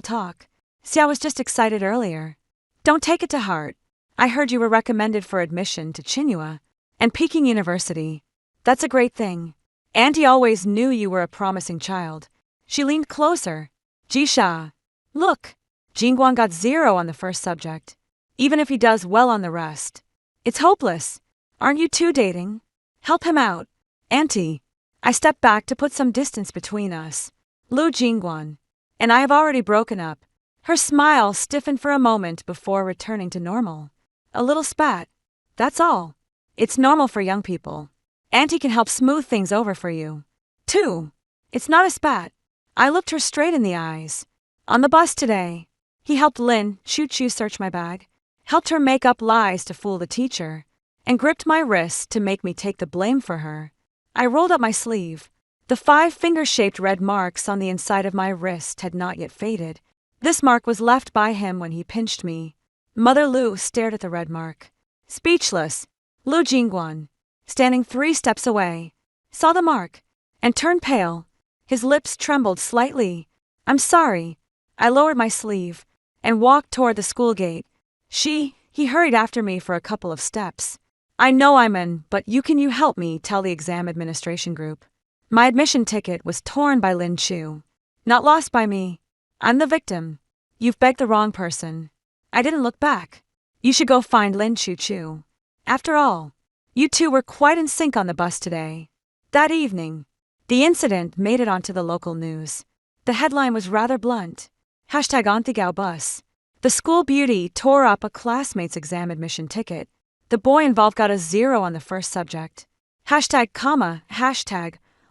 [SPEAKER 1] talk. Xia was just excited earlier. Don't take it to heart. I heard you were recommended for admission to Tsinghua and Peking University. That's a great thing. Auntie always knew you were a promising child. She leaned closer. Jisha, look, Jingguan got 0 on the first subject, even if he does well on the rest. It's hopeless. Aren't you two dating? Help him out. Auntie. I stepped back to put some distance between us. Lu Jingguan and I have already broken up. Her smile stiffened for a moment before returning to normal. A little spat. That's all. It's normal for young people. Auntie can help smooth things over for you. 2. It's not a spat. I looked her straight in the eyes. On the bus today, he helped Lin Chu search my bag, helped her make up lies to fool the teacher, and gripped my wrist to make me take the blame for her. I rolled up my sleeve. The 5 finger-shaped red marks on the inside of my wrist had not yet faded. This mark was left by him when he pinched me. Mother Lu stared at the red mark. Speechless, Lu Jingguan, standing 3 steps away, saw the mark and turned pale. His lips trembled slightly. I'm sorry. I lowered my sleeve and walked toward the school gate. He hurried after me for a couple of steps. I know I'm in, but can you help me tell the exam administration group? My admission ticket was torn by Lin Chu, not lost by me. I'm the victim. You've begged the wrong person. I didn't look back. You should go find Lin Chu. After all, you two were quite in sync on the bus today. That evening, the incident made it onto the local news. The headline was rather blunt. #Antigao The school beauty tore up a classmate's exam admission ticket. The boy involved got a 0 on the first subject. #,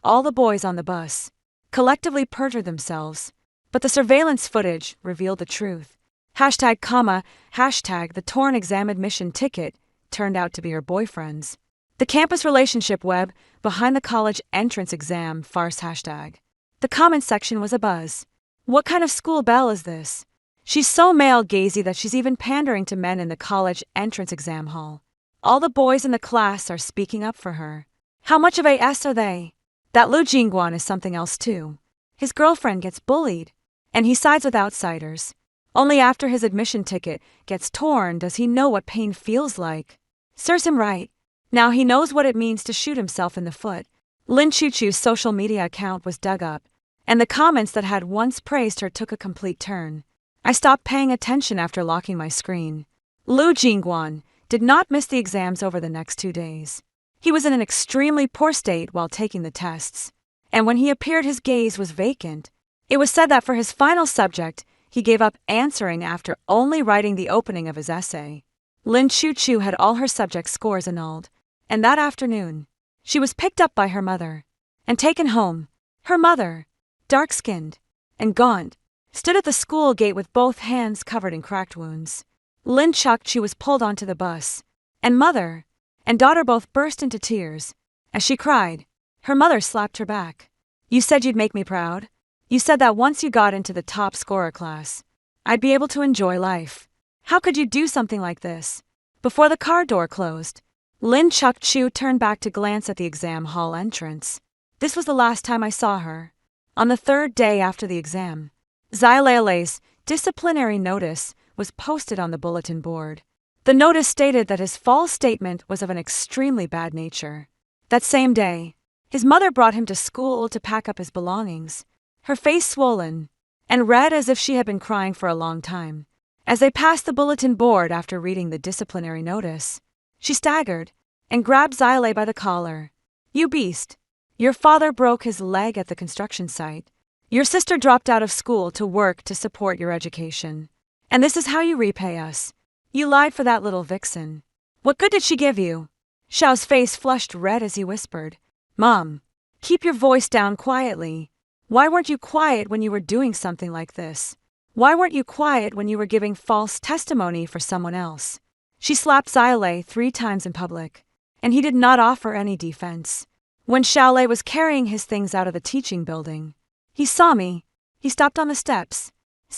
[SPEAKER 1] all the boys on the bus collectively perjured themselves, but the surveillance footage revealed the truth. #, the torn exam admission ticket turned out to be her boyfriend's. The campus relationship web behind the college entrance exam farce hashtag. The comment section was abuzz. What kind of school Belle is this? She's so male-gazy that she's even pandering to men in the college entrance exam hall. All the boys in the class are speaking up for her. How much of a S are they? That Lu Jingguan is something else too. His girlfriend gets bullied, and he sides with outsiders. Only after his admission ticket gets torn does he know what pain feels like. Serves him right. Now he knows what it means to shoot himself in the foot. Lin Chuchu's social media account was dug up, and the comments that had once praised her took a complete turn. I stopped paying attention after locking my screen. Lu Jingguan did not miss the exams over the next 2 days. He was in an extremely poor state while taking the tests, and when he appeared his gaze was vacant. It was said that for his final subject, he gave up answering after only writing the opening of his essay. Lin Chuchu had all her subject scores annulled, and that afternoon, she was picked up by her mother and taken home. Her mother, dark-skinned and gaunt, stood at the school gate with both hands covered in cracked wounds. Lin Chuchu was pulled onto the bus, and mother and daughter both burst into tears. As she cried, her mother slapped her back. "You said you'd make me proud. You said that once you got into the top scorer class, I'd be able to enjoy life. How could you do something like this?" Before the car door closed, Lin Chuchu turned back to glance at the exam hall entrance. This was the last time I saw her. On the third day after the exam, Xiaolei's disciplinary notice was posted on the bulletin board. The notice stated that his false statement was of an extremely bad nature. That same day, his mother brought him to school to pack up his belongings, her face swollen and red as if she had been crying for a long time. As they passed the bulletin board after reading the disciplinary notice, she staggered and grabbed Xiaolei by the collar. "You beast! Your father broke his leg at the construction site. Your sister dropped out of school to work to support your education. And this is how you repay us. You lied for that little vixen. What good did she give you?" Xiao's face flushed red as he whispered, "Mom, keep your voice down quietly. Why weren't you quiet when you were doing something like this? Why weren't you quiet when you were giving false testimony for someone else?" She slapped Xiaolei 3 times in public, and he did not offer any defense. When Xiaolei was carrying his things out of the teaching building, he saw me. He stopped on the steps.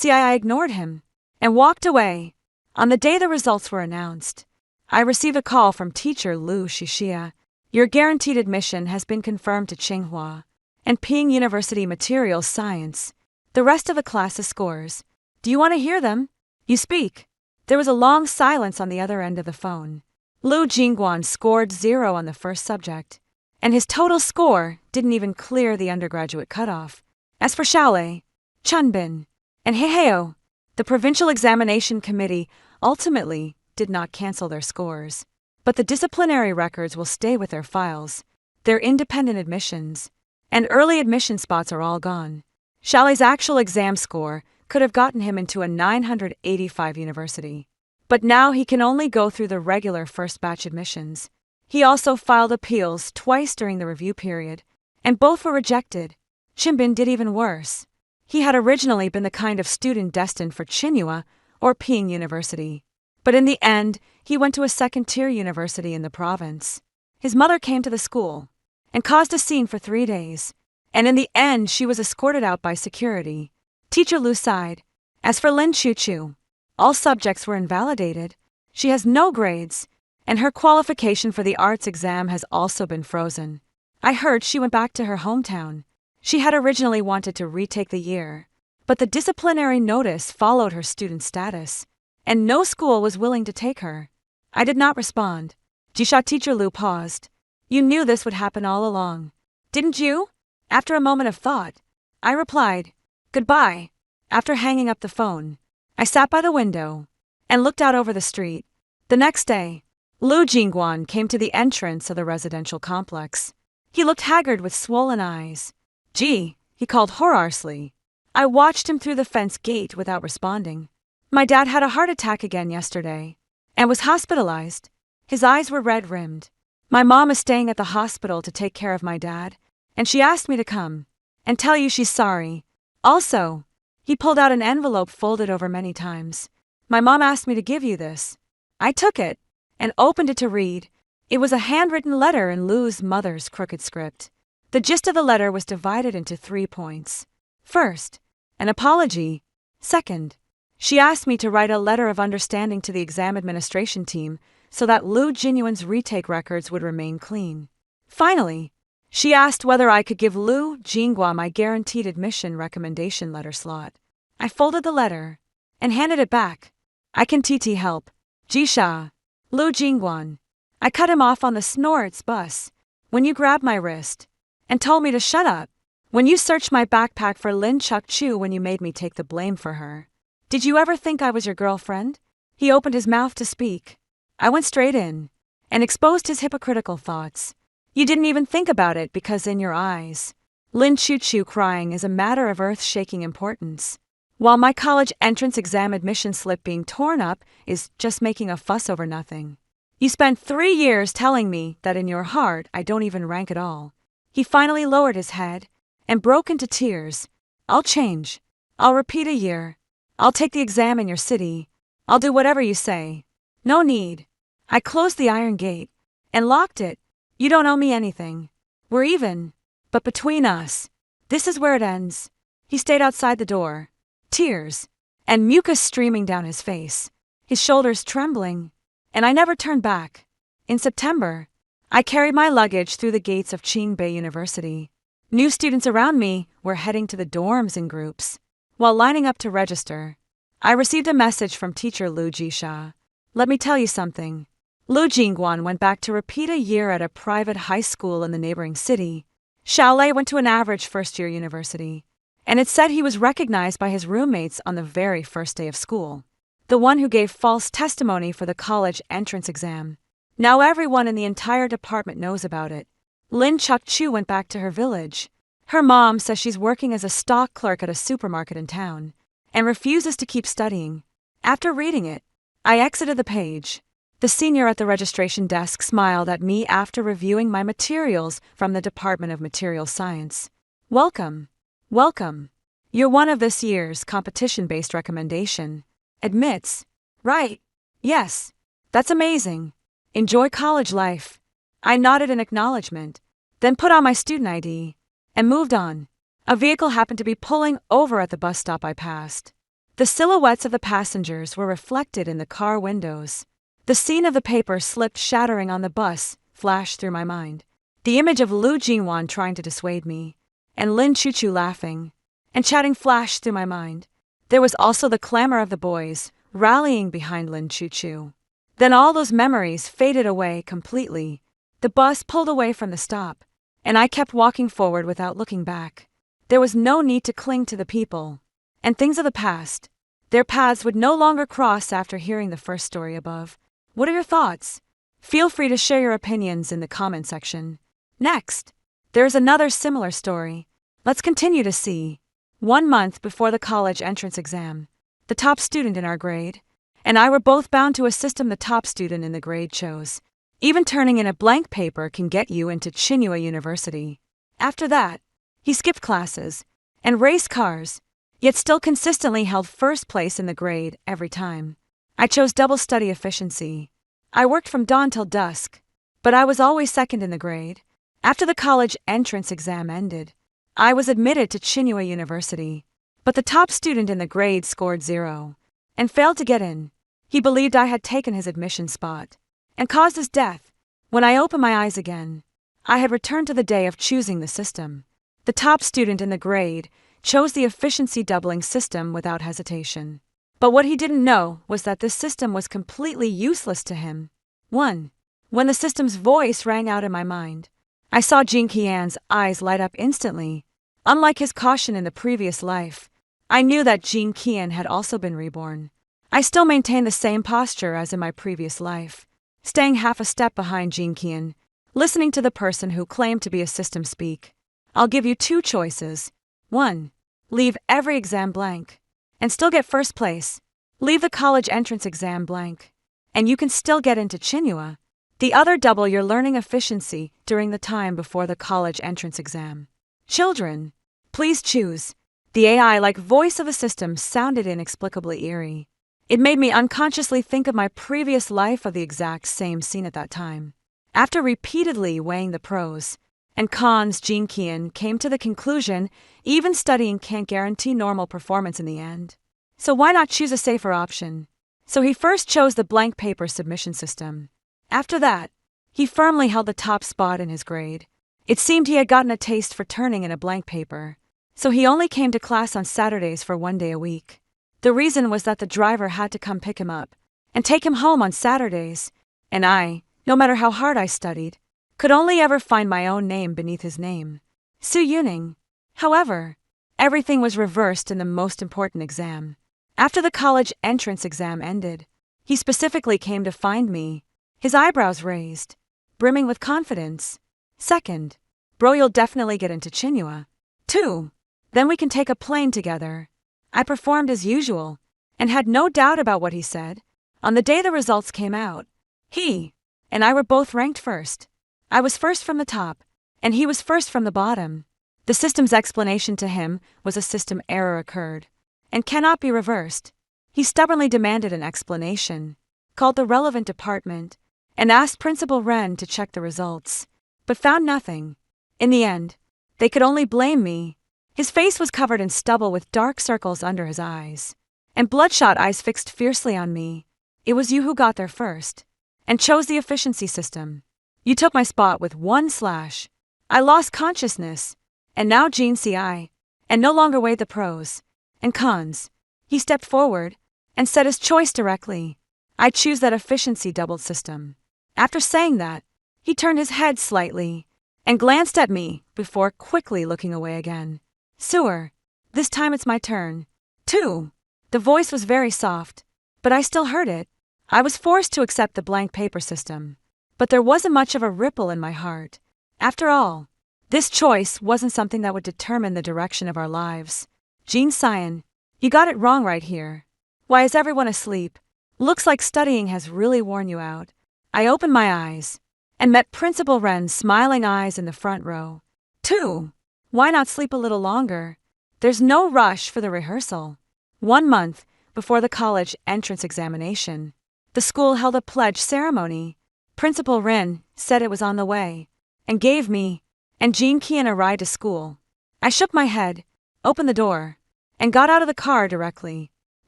[SPEAKER 1] I ignored him and walked away. On the day the results were announced, I received a call from teacher Lu Shixia. "Your guaranteed admission has been confirmed to Tsinghua and Ping University Materials Science. The rest of the class's scores. Do you want to hear them? You speak." There was a long silence on the other end of the phone. Lu Jingguan scored 0 on the first subject, and his total score didn't even clear the undergraduate cutoff. As for Xiaolei, Chunbin, and Heiheo, the provincial examination committee ultimately did not cancel their scores. But the disciplinary records will stay with their files, their independent admissions, and early admission spots are all gone. Xiaolei's actual exam score could have gotten him into a 985 university. But now he can only go through the regular first batch admissions. He also filed appeals twice during the review period, and both were rejected. Chinbin did even worse. He had originally been the kind of student destined for Tsinghua or Ping University. But in the end, he went to a second-tier university in the province. His mother came to the school and caused a scene for 3 days, and in the end she was escorted out by security. Teacher Lu sighed. As for Lin Chuchu, all subjects were invalidated. She has no grades, and her qualification for the arts exam has also been frozen. I heard she went back to her hometown. She had originally wanted to retake the year, but the disciplinary notice followed her student status, and no school was willing to take her. I did not respond. Jisha teacher Lu paused. "You knew this would happen all along, didn't you?" After a moment of thought, I replied, "Goodbye." After hanging up the phone, I sat by the window and looked out over the street. The next day, Lu Jingguan came to the entrance of the residential complex. He looked haggard with swollen eyes. "Gee," he called hoarsely. I watched him through the fence gate without responding. "My dad had a heart attack again yesterday and was hospitalized." His eyes were red-rimmed. "My mom is staying at the hospital to take care of my dad, and she asked me to come and tell you she's sorry. Also," he pulled out an envelope folded over many times. "My mom asked me to give you this." I took it and opened it to read. It was a handwritten letter in Lu's mother's crooked script. The gist of the letter was divided into 3 points. First, an apology. Second, she asked me to write a letter of understanding to the exam administration team so that Lu Jinyuan's retake records would remain clean. Finally, she asked whether I could give Lu Jinghua my guaranteed admission recommendation letter slot. I folded the letter and handed it back. I can TT help. Jisha. Lu Jingguan. I cut him off on the Snorts bus when you grabbed my wrist and told me to shut up. When you searched my backpack for Lin Chuk Chu when you made me take the blame for her. Did you ever think I was your girlfriend? He opened his mouth to speak. I went straight in and exposed his hypocritical thoughts. You didn't even think about it because in your eyes, Lin Chu Chu crying is a matter of earth-shaking importance, while my college entrance exam admission slip being torn up is just making a fuss over nothing. You spent 3 years telling me that in your heart I don't even rank at all. He finally lowered his head and broke into tears. I'll change. I'll repeat a year. I'll take the exam in your city. I'll do whatever you say. No need. I closed the iron gate and locked it. You don't owe me anything. We're even. But between us, this is where it ends. He stayed outside the door, tears and mucus streaming down his face, his shoulders trembling, and I never turned back. In September, I carried my luggage through the gates of Qingbei University. New students around me were heading to the dorms in groups. While lining up to register, I received a message from teacher Lu Jisha. Let me tell you something. Lu Jingguan went back to repeat a year at a private high school in the neighboring city. Xiaolei went to an average first-year university, and it said he was recognized by his roommates on the very first day of school. The one who gave false testimony for the college entrance exam. Now everyone in the entire department knows about it. Lin Chuk Chu went back to her village. Her mom says she's working as a stock clerk at a supermarket in town, and refuses to keep studying. After reading it, I exited the page. The senior at the registration desk smiled at me after reviewing my materials from the Department of Material Science. Welcome. Welcome. You're one of this year's competition-based recommendation. Admits. Right. Yes. That's amazing. Enjoy college life. I nodded in acknowledgement, then put on my student ID, and moved on. A vehicle happened to be pulling over at the bus stop I passed. The silhouettes of the passengers were reflected in the car windows. The scene of the paper slipped shattering on the bus flashed through my mind. The image of Lu Jinwan trying to dissuade me, and Lin Chuchu laughing and chatting flashed through my mind. There was also the clamor of the boys rallying behind Lin Chuchu. Then all those memories faded away completely. The bus pulled away from the stop, and I kept walking forward without looking back. There was no need to cling to the people and things of the past. Their paths would no longer cross after hearing the first story above. What are your thoughts? Feel free to share your opinions in the comment section. Next, there's another similar story. Let's continue to see. 1 month before the college entrance exam, the top student in our grade and I were both bound to a system the top student in the grade chose. Even turning in a blank paper can get you into Tsinghua University. After that, he skipped classes and raced cars, yet still consistently held first place in the grade every time. I chose double study efficiency. I worked from dawn till dusk, but I was always second in the grade. After the college entrance exam ended, I was admitted to Tsinghua University, but the top student in the grade scored 0 and failed to get in. He believed I had taken his admission spot and caused his death. When I opened my eyes again, I had returned to the day of choosing the system. The top student in the grade chose the efficiency doubling system without hesitation. But what he didn't know was that this system was completely useless to him. 1. When the system's voice rang out in my mind, I saw Jing Qian's eyes light up instantly. Unlike his caution in the previous life, I knew that Jing Qian had also been reborn. I still maintained the same posture as in my previous life, staying half a step behind Jing Qian, listening to the person who claimed to be a system speak. I'll give you 2 choices. 1. Leave every exam blank and still get first place. Leave the college entrance exam blank, and you can still get into Tsinghua. The other, double your learning efficiency during the time before the college entrance exam. Children, please choose. The AI-like voice of the system sounded inexplicably eerie. It made me unconsciously think of my previous life of the exact same scene at that time. After repeatedly weighing the pros and cons, Gene Kian came to the conclusion even studying can't guarantee normal performance in the end. So why not choose a safer option? So he first chose the blank paper submission system. After that, he firmly held the top spot in his grade. It seemed he had gotten a taste for turning in a blank paper, so he only came to class on Saturdays for 1 day a week. The reason was that the driver had to come pick him up and take him home on Saturdays, and I, no matter how hard I studied, could only ever find my own name beneath his name, Su Yuning. However, everything was reversed in the most important exam. After the college entrance exam ended, he specifically came to find me, his eyebrows raised, brimming with confidence. Second, bro, you'll definitely get into Tsinghua. 2. Then we can take a plane together. I performed as usual, and had no doubt about what he said. On the day the results came out, he and I were both ranked first. I was first from the top, and he was first from the bottom. The system's explanation to him was a system error occurred, and cannot be reversed. He stubbornly demanded an explanation, called the relevant department, and asked Principal Ren to check the results, but found nothing. In the end, they could only blame me. His face was covered in stubble with dark circles under his eyes, and bloodshot eyes fixed fiercely on me. It was you who got there first, and chose the efficiency system. You took my spot with 1 slash. I lost consciousness, and now Gene CI, and no longer weighed the pros and cons. He stepped forward and said his choice directly. I choose that efficiency doubled system. After saying that, he turned his head slightly and glanced at me before quickly looking away again. Sewer, this time it's my turn. 2. The voice was very soft, but I still heard it. I was forced to accept the blank paper system, but there wasn't much of a ripple in my heart. After all, this choice wasn't something that would determine the direction of our lives. Gene Cyan, you got it wrong right here. Why is everyone asleep? Looks like studying has really worn you out. I opened my eyes and met Principal Ren's smiling eyes in the front row. 2. Why not sleep a little longer? There's no rush for the rehearsal. 1 month before the college entrance examination, the school held a pledge ceremony. Principal Ren said it was on the way, and gave me and Gene Kian a ride to school. I shook my head, opened the door, and got out of the car directly.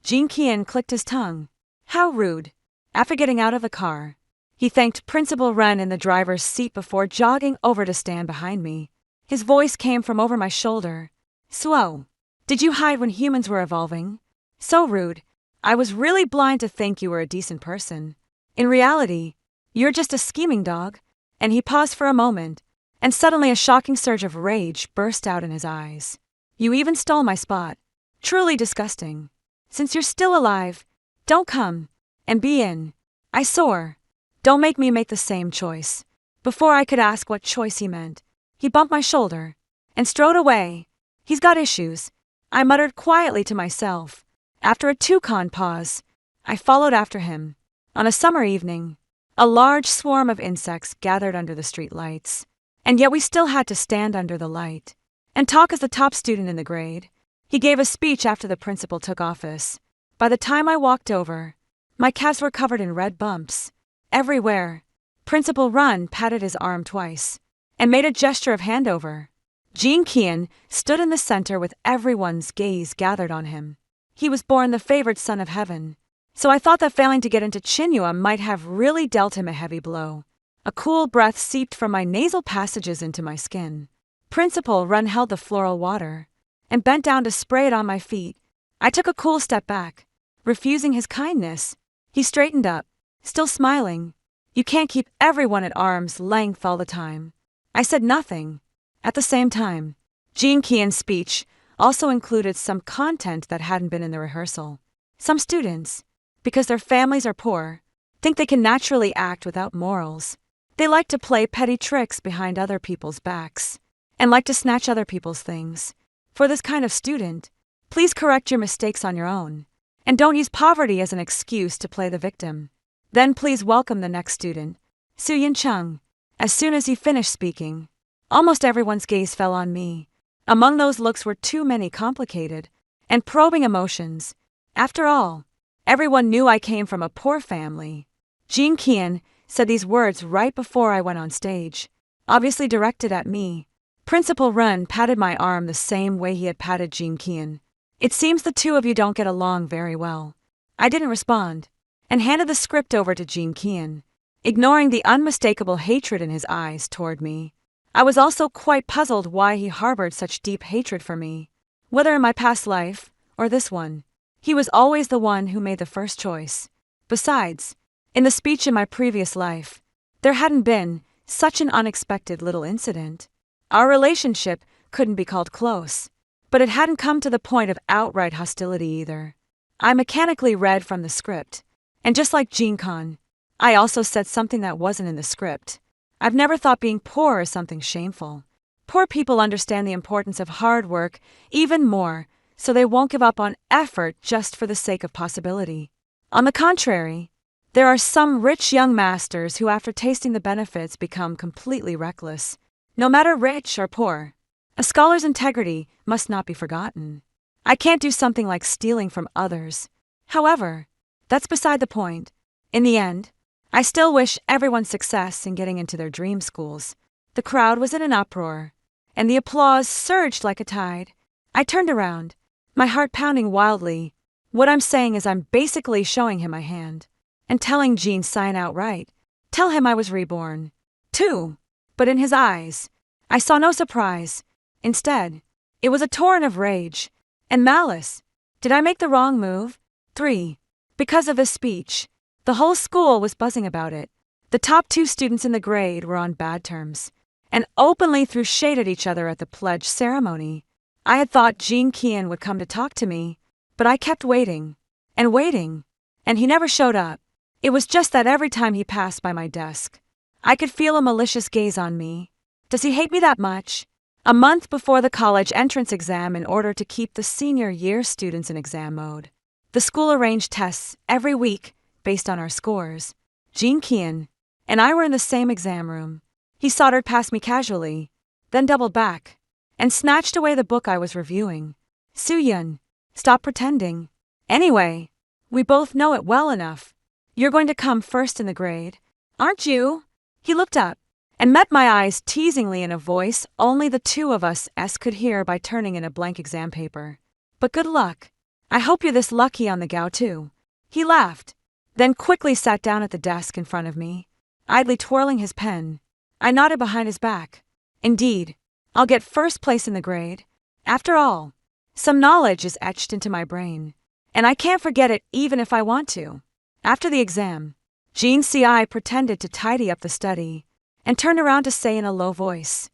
[SPEAKER 1] Gene Kian clicked his tongue. How rude. After getting out of the car, he thanked Principal Ren in the driver's seat before jogging over to stand behind me. His voice came from over my shoulder. Suo, did you hide when humans were evolving? So rude. I was really blind to think you were a decent person. In reality, you're just a scheming dog. And he paused for a moment, and suddenly a shocking surge of rage burst out in his eyes. You even stole my spot. Truly disgusting. Since you're still alive, don't come and be in. I soar. Don't make me make the same choice. Before I could ask what choice he meant, he bumped my shoulder and strode away. He's got issues, I muttered quietly to myself. After a toucan pause, I followed after him. On a summer evening, a large swarm of insects gathered under the street lights, and yet we still had to stand under the light and talk as the top student in the grade. He gave a speech after the principal took office. By the time I walked over, my calves were covered in red bumps. Everywhere. Principal Ren patted his arm twice and made a gesture of handover. Gene Kian stood in the center with everyone's gaze gathered on him. He was born the favored son of heaven, so I thought that failing to get into Tsinghua might have really dealt him a heavy blow. A cool breath seeped from my nasal passages into my skin. Principal Ren held the floral water and bent down to spray it on my feet. I took a cool step back, refusing his kindness. He straightened up, still smiling. You can't keep everyone at arm's length all the time. I said nothing. At the same time, Gene Kian's speech also included some content that hadn't been in the rehearsal. Some students, because their families are poor, think they can naturally act without morals. They like to play petty tricks behind other people's backs and like to snatch other people's things. For this kind of student, please correct your mistakes on your own and don't use poverty as an excuse to play the victim. Then please welcome the next student, Suyin Chung. As soon as he finished speaking, almost everyone's gaze fell on me. Among those looks were too many complicated and probing emotions. After all, everyone knew I came from a poor family. Gene Kian said these words right before I went on stage, obviously directed at me. Principal Run patted my arm the same way he had patted Jean Kian. It seems the two of you don't get along very well. I didn't respond, and handed the script over to Jean Kian, ignoring the unmistakable hatred in his eyes toward me. I was also quite puzzled why he harbored such deep hatred for me. Whether in my past life, or this one, he was always the one who made the first choice. Besides, in the speech in my previous life, there hadn't been such an unexpected little incident. Our relationship couldn't be called close, but it hadn't come to the point of outright hostility either. I mechanically read from the script, and just like Jean Khan, I also said something that wasn't in the script. I've never thought being poor is something shameful. Poor people understand the importance of hard work even more, so they won't give up on effort just for the sake of possibility. On the contrary, there are some rich young masters who after tasting the benefits become completely reckless. No matter rich or poor, a scholar's integrity must not be forgotten. I can't do something like stealing from others. However, that's beside the point. In the end, I still wish everyone success in getting into their dream schools. The crowd was in an uproar, and the applause surged like a tide. I turned around, my heart pounding wildly. What I'm saying is I'm basically showing him my hand, and telling Jean sign outright. Tell him I was reborn, too. But in his eyes, I saw no surprise. Instead, it was a torrent of rage and malice. Did I make the wrong move? 3. Because of this speech, the whole school was buzzing about it. The top 2 students in the grade were on bad terms, and openly threw shade at each other at the pledge ceremony. I had thought Jean Kian would come to talk to me, but I kept waiting, and he never showed up. It was just that every time he passed by my desk, I could feel a malicious gaze on me. Does he hate me that much? A month before the college entrance exam, in order to keep the senior year students in exam mode, the school arranged tests every week based on our scores. Jean Kian and I were in the same exam room. He sauntered past me casually, then doubled back, and snatched away the book I was reviewing. Soo-yun, stop pretending. Anyway, we both know it well enough. You're going to come first in the grade, aren't you? He looked up and met my eyes teasingly in a voice only the two of us could hear by turning in a blank exam paper. But good luck. I hope you're this lucky on the Gao too. He laughed, then quickly sat down at the desk in front of me, idly twirling his pen. I nodded behind his back. Indeed, I'll get first place in the grade. After all, some knowledge is etched into my brain, and I can't forget it even if I want to. After the exam, Jean C.I. pretended to tidy up the study and turned around to say in a low voice,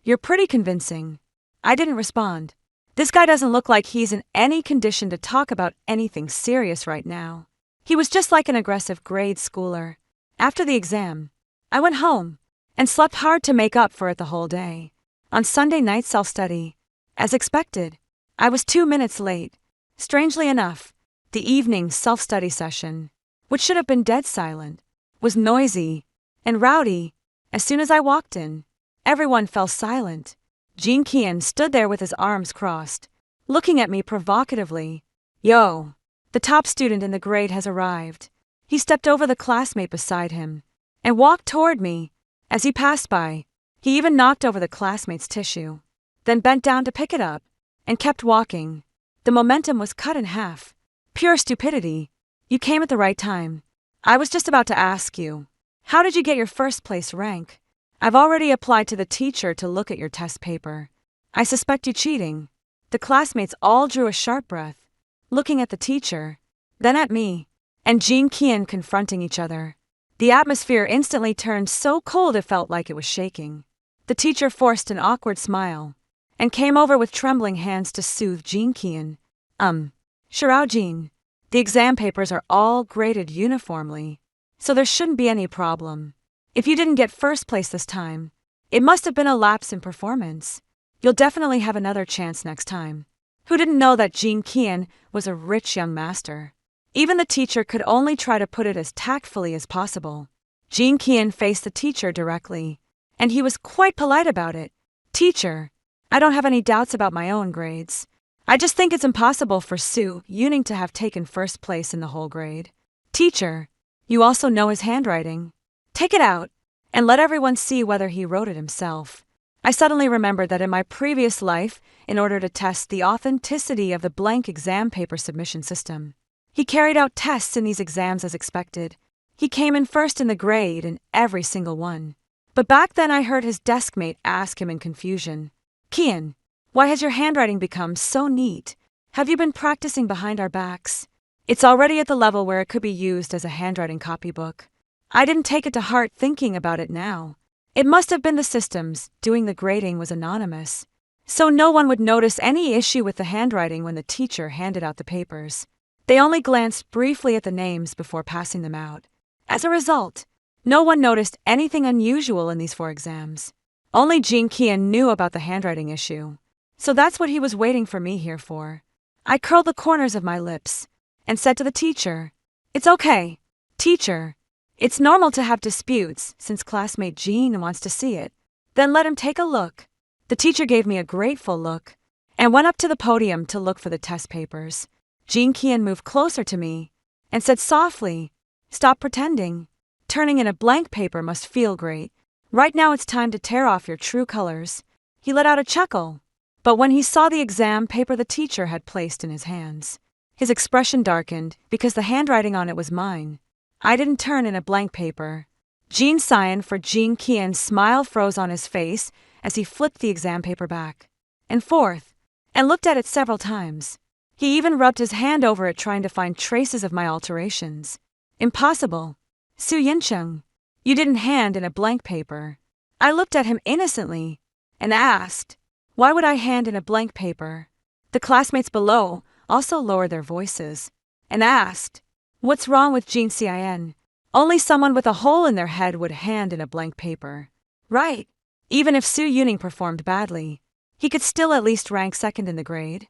[SPEAKER 1] "You're pretty convincing." I didn't respond. This guy doesn't look like he's in any condition to talk about anything serious right now. He was just like an aggressive grade schooler. After the exam, I went home and slept hard to make up for it the whole day. On Sunday night self-study, as expected, I was 2 minutes late. Strangely enough, the evening self-study session, which should have been dead silent, was noisy and rowdy. As soon as I walked in, everyone fell silent. Jean Kian stood there with his arms crossed, looking at me provocatively. "Yo, the top student in the grade has arrived." He stepped over the classmate beside him and walked toward me. As he passed by, he even knocked over the classmate's tissue, then bent down to pick it up and kept walking. The momentum was cut in half. Pure stupidity. You came at the right time. I was just about to ask you, how did you get your first place rank? I've already applied to the teacher to look at your test paper. I suspect you cheating. The classmates all drew a sharp breath, looking at the teacher, then at me, and Jean Kian confronting each other. The atmosphere instantly turned so cold it felt like it was shaking. The teacher forced an awkward smile and came over with trembling hands to soothe Jean Kian. Shirao Jean, the exam papers are all graded uniformly, so there shouldn't be any problem. If you didn't get first place this time, it must have been a lapse in performance. You'll definitely have another chance next time. Who didn't know that Jean Kian was a rich young master? Even the teacher could only try to put it as tactfully as possible. Jean Kian faced the teacher directly, and he was quite polite about it. "Teacher, I don't have any doubts about my own grades. I just think it's impossible for Su Yuning to have taken first place in the whole grade. Teacher, you also know his handwriting. Take it out, and let everyone see whether he wrote it himself. I suddenly remembered that in my previous life, in order to test the authenticity of the blank exam paper submission system, he carried out tests in these exams as expected. He came in first in the grade in every single one. But back then I heard his deskmate ask him in confusion, "Kian, why has your handwriting become so neat? Have you been practicing behind our backs?" It's already at the level where it could be used as a handwriting copybook. I didn't take it to heart thinking about it now. It must have been the systems. Doing the grading was anonymous, so no one would notice any issue with the handwriting when the teacher handed out the papers. They only glanced briefly at the names before passing them out. As a result, no one noticed anything unusual in these 4 exams. Only Jean Kian knew about the handwriting issue, so that's what he was waiting for me here for. I curled the corners of my lips and said to the teacher, "It's okay, teacher. It's normal to have disputes since classmate Jean wants to see it. Then let him take a look." The teacher gave me a grateful look and went up to the podium to look for the test papers. Jean Kian moved closer to me and said softly, "Stop pretending. Turning in a blank paper must feel great. Right now it's time to tear off your true colors." He let out a chuckle, but when he saw the exam paper the teacher had placed in his hands, his expression darkened because the handwriting on it was mine. I didn't turn in a blank paper. Jean signed for Jean Kian's smile froze on his face as he flipped the exam paper back and forth and looked at it several times. He even rubbed his hand over it trying to find traces of my alterations. "Impossible. Su Yincheng, you didn't hand in a blank paper." I looked at him innocently and asked, "Why would I hand in a blank paper?" The classmates below also lowered their voices and asked, "What's wrong with Jean Cin? Only someone with a hole in their head would hand in a blank paper." Right. Even if Su Yuning performed badly, he could still at least rank second in the grade.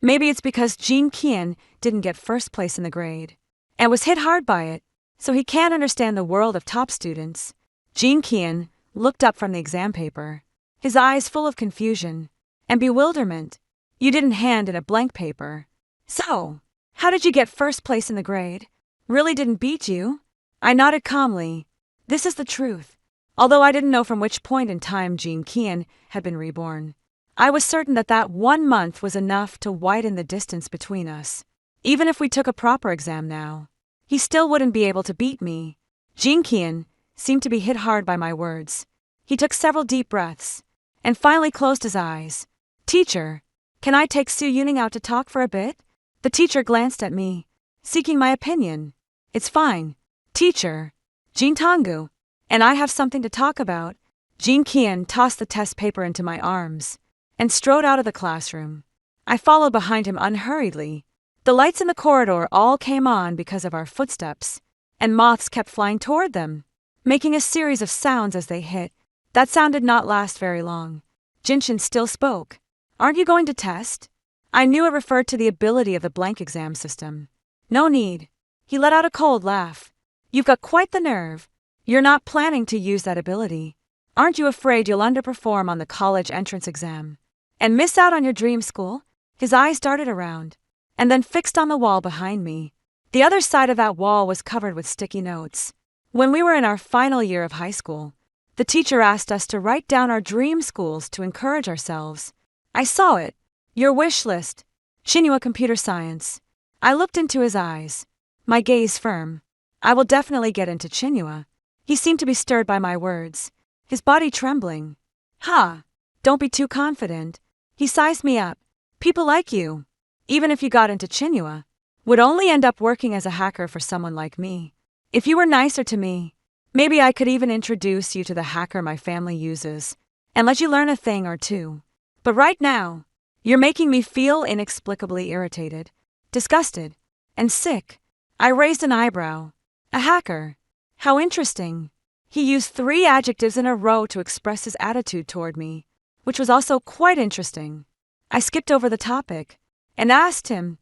[SPEAKER 1] Maybe it's because Jean Kian didn't get first place in the grade and was hit hard by it, so he can't understand the world of top students. Jean Kian looked up from the exam paper, his eyes full of confusion and bewilderment. "You didn't hand in a blank paper. So, how did you get first place in the grade? Really didn't beat you?" I nodded calmly. This is the truth. Although I didn't know from which point in time Jean Kian had been reborn, I was certain that that 1 month was enough to widen the distance between us. Even if we took a proper exam now, he still wouldn't be able to beat me. Jean Kian seemed to be hit hard by my words. He took several deep breaths and finally closed his eyes. "Teacher, can I take Su Yuning out to talk for a bit?" The teacher glanced at me, seeking my opinion. "It's fine, teacher. Jean Tonggu and I have something to talk about." Jean Kian tossed the test paper into my arms and strode out of the classroom. I followed behind him unhurriedly. The lights in the corridor all came on because of our footsteps, and moths kept flying toward them, making a series of sounds as they hit. That sound did not last very long. Jinshin still spoke. "Aren't you going to test?" I knew it referred to the ability of the blank exam system. "No need." He let out a cold laugh. "You've got quite the nerve. You're not planning to use that ability. Aren't you afraid you'll underperform on the college entrance exam and miss out on your dream school?" His eyes darted around and then fixed on the wall behind me. The other side of that wall was covered with sticky notes. When we were in our final year of high school, the teacher asked us to write down our dream schools to encourage ourselves. I saw it. "Your wish list. Tsinghua Computer Science." I looked into his eyes, my gaze firm. "I will definitely get into Tsinghua." He seemed to be stirred by my words, his body trembling. Don't be too confident." He sized me up. "People like you, even if you got into Tsinghua, would only end up working as a hacker for someone like me. If you were nicer to me, maybe I could even introduce you to the hacker my family uses and let you learn a thing or two. But right now, you're making me feel inexplicably irritated, disgusted, and sick." I raised an eyebrow. "A hacker? How interesting." He used 3 adjectives in a row to express his attitude toward me, which was also quite interesting. I skipped over the topic and asked him,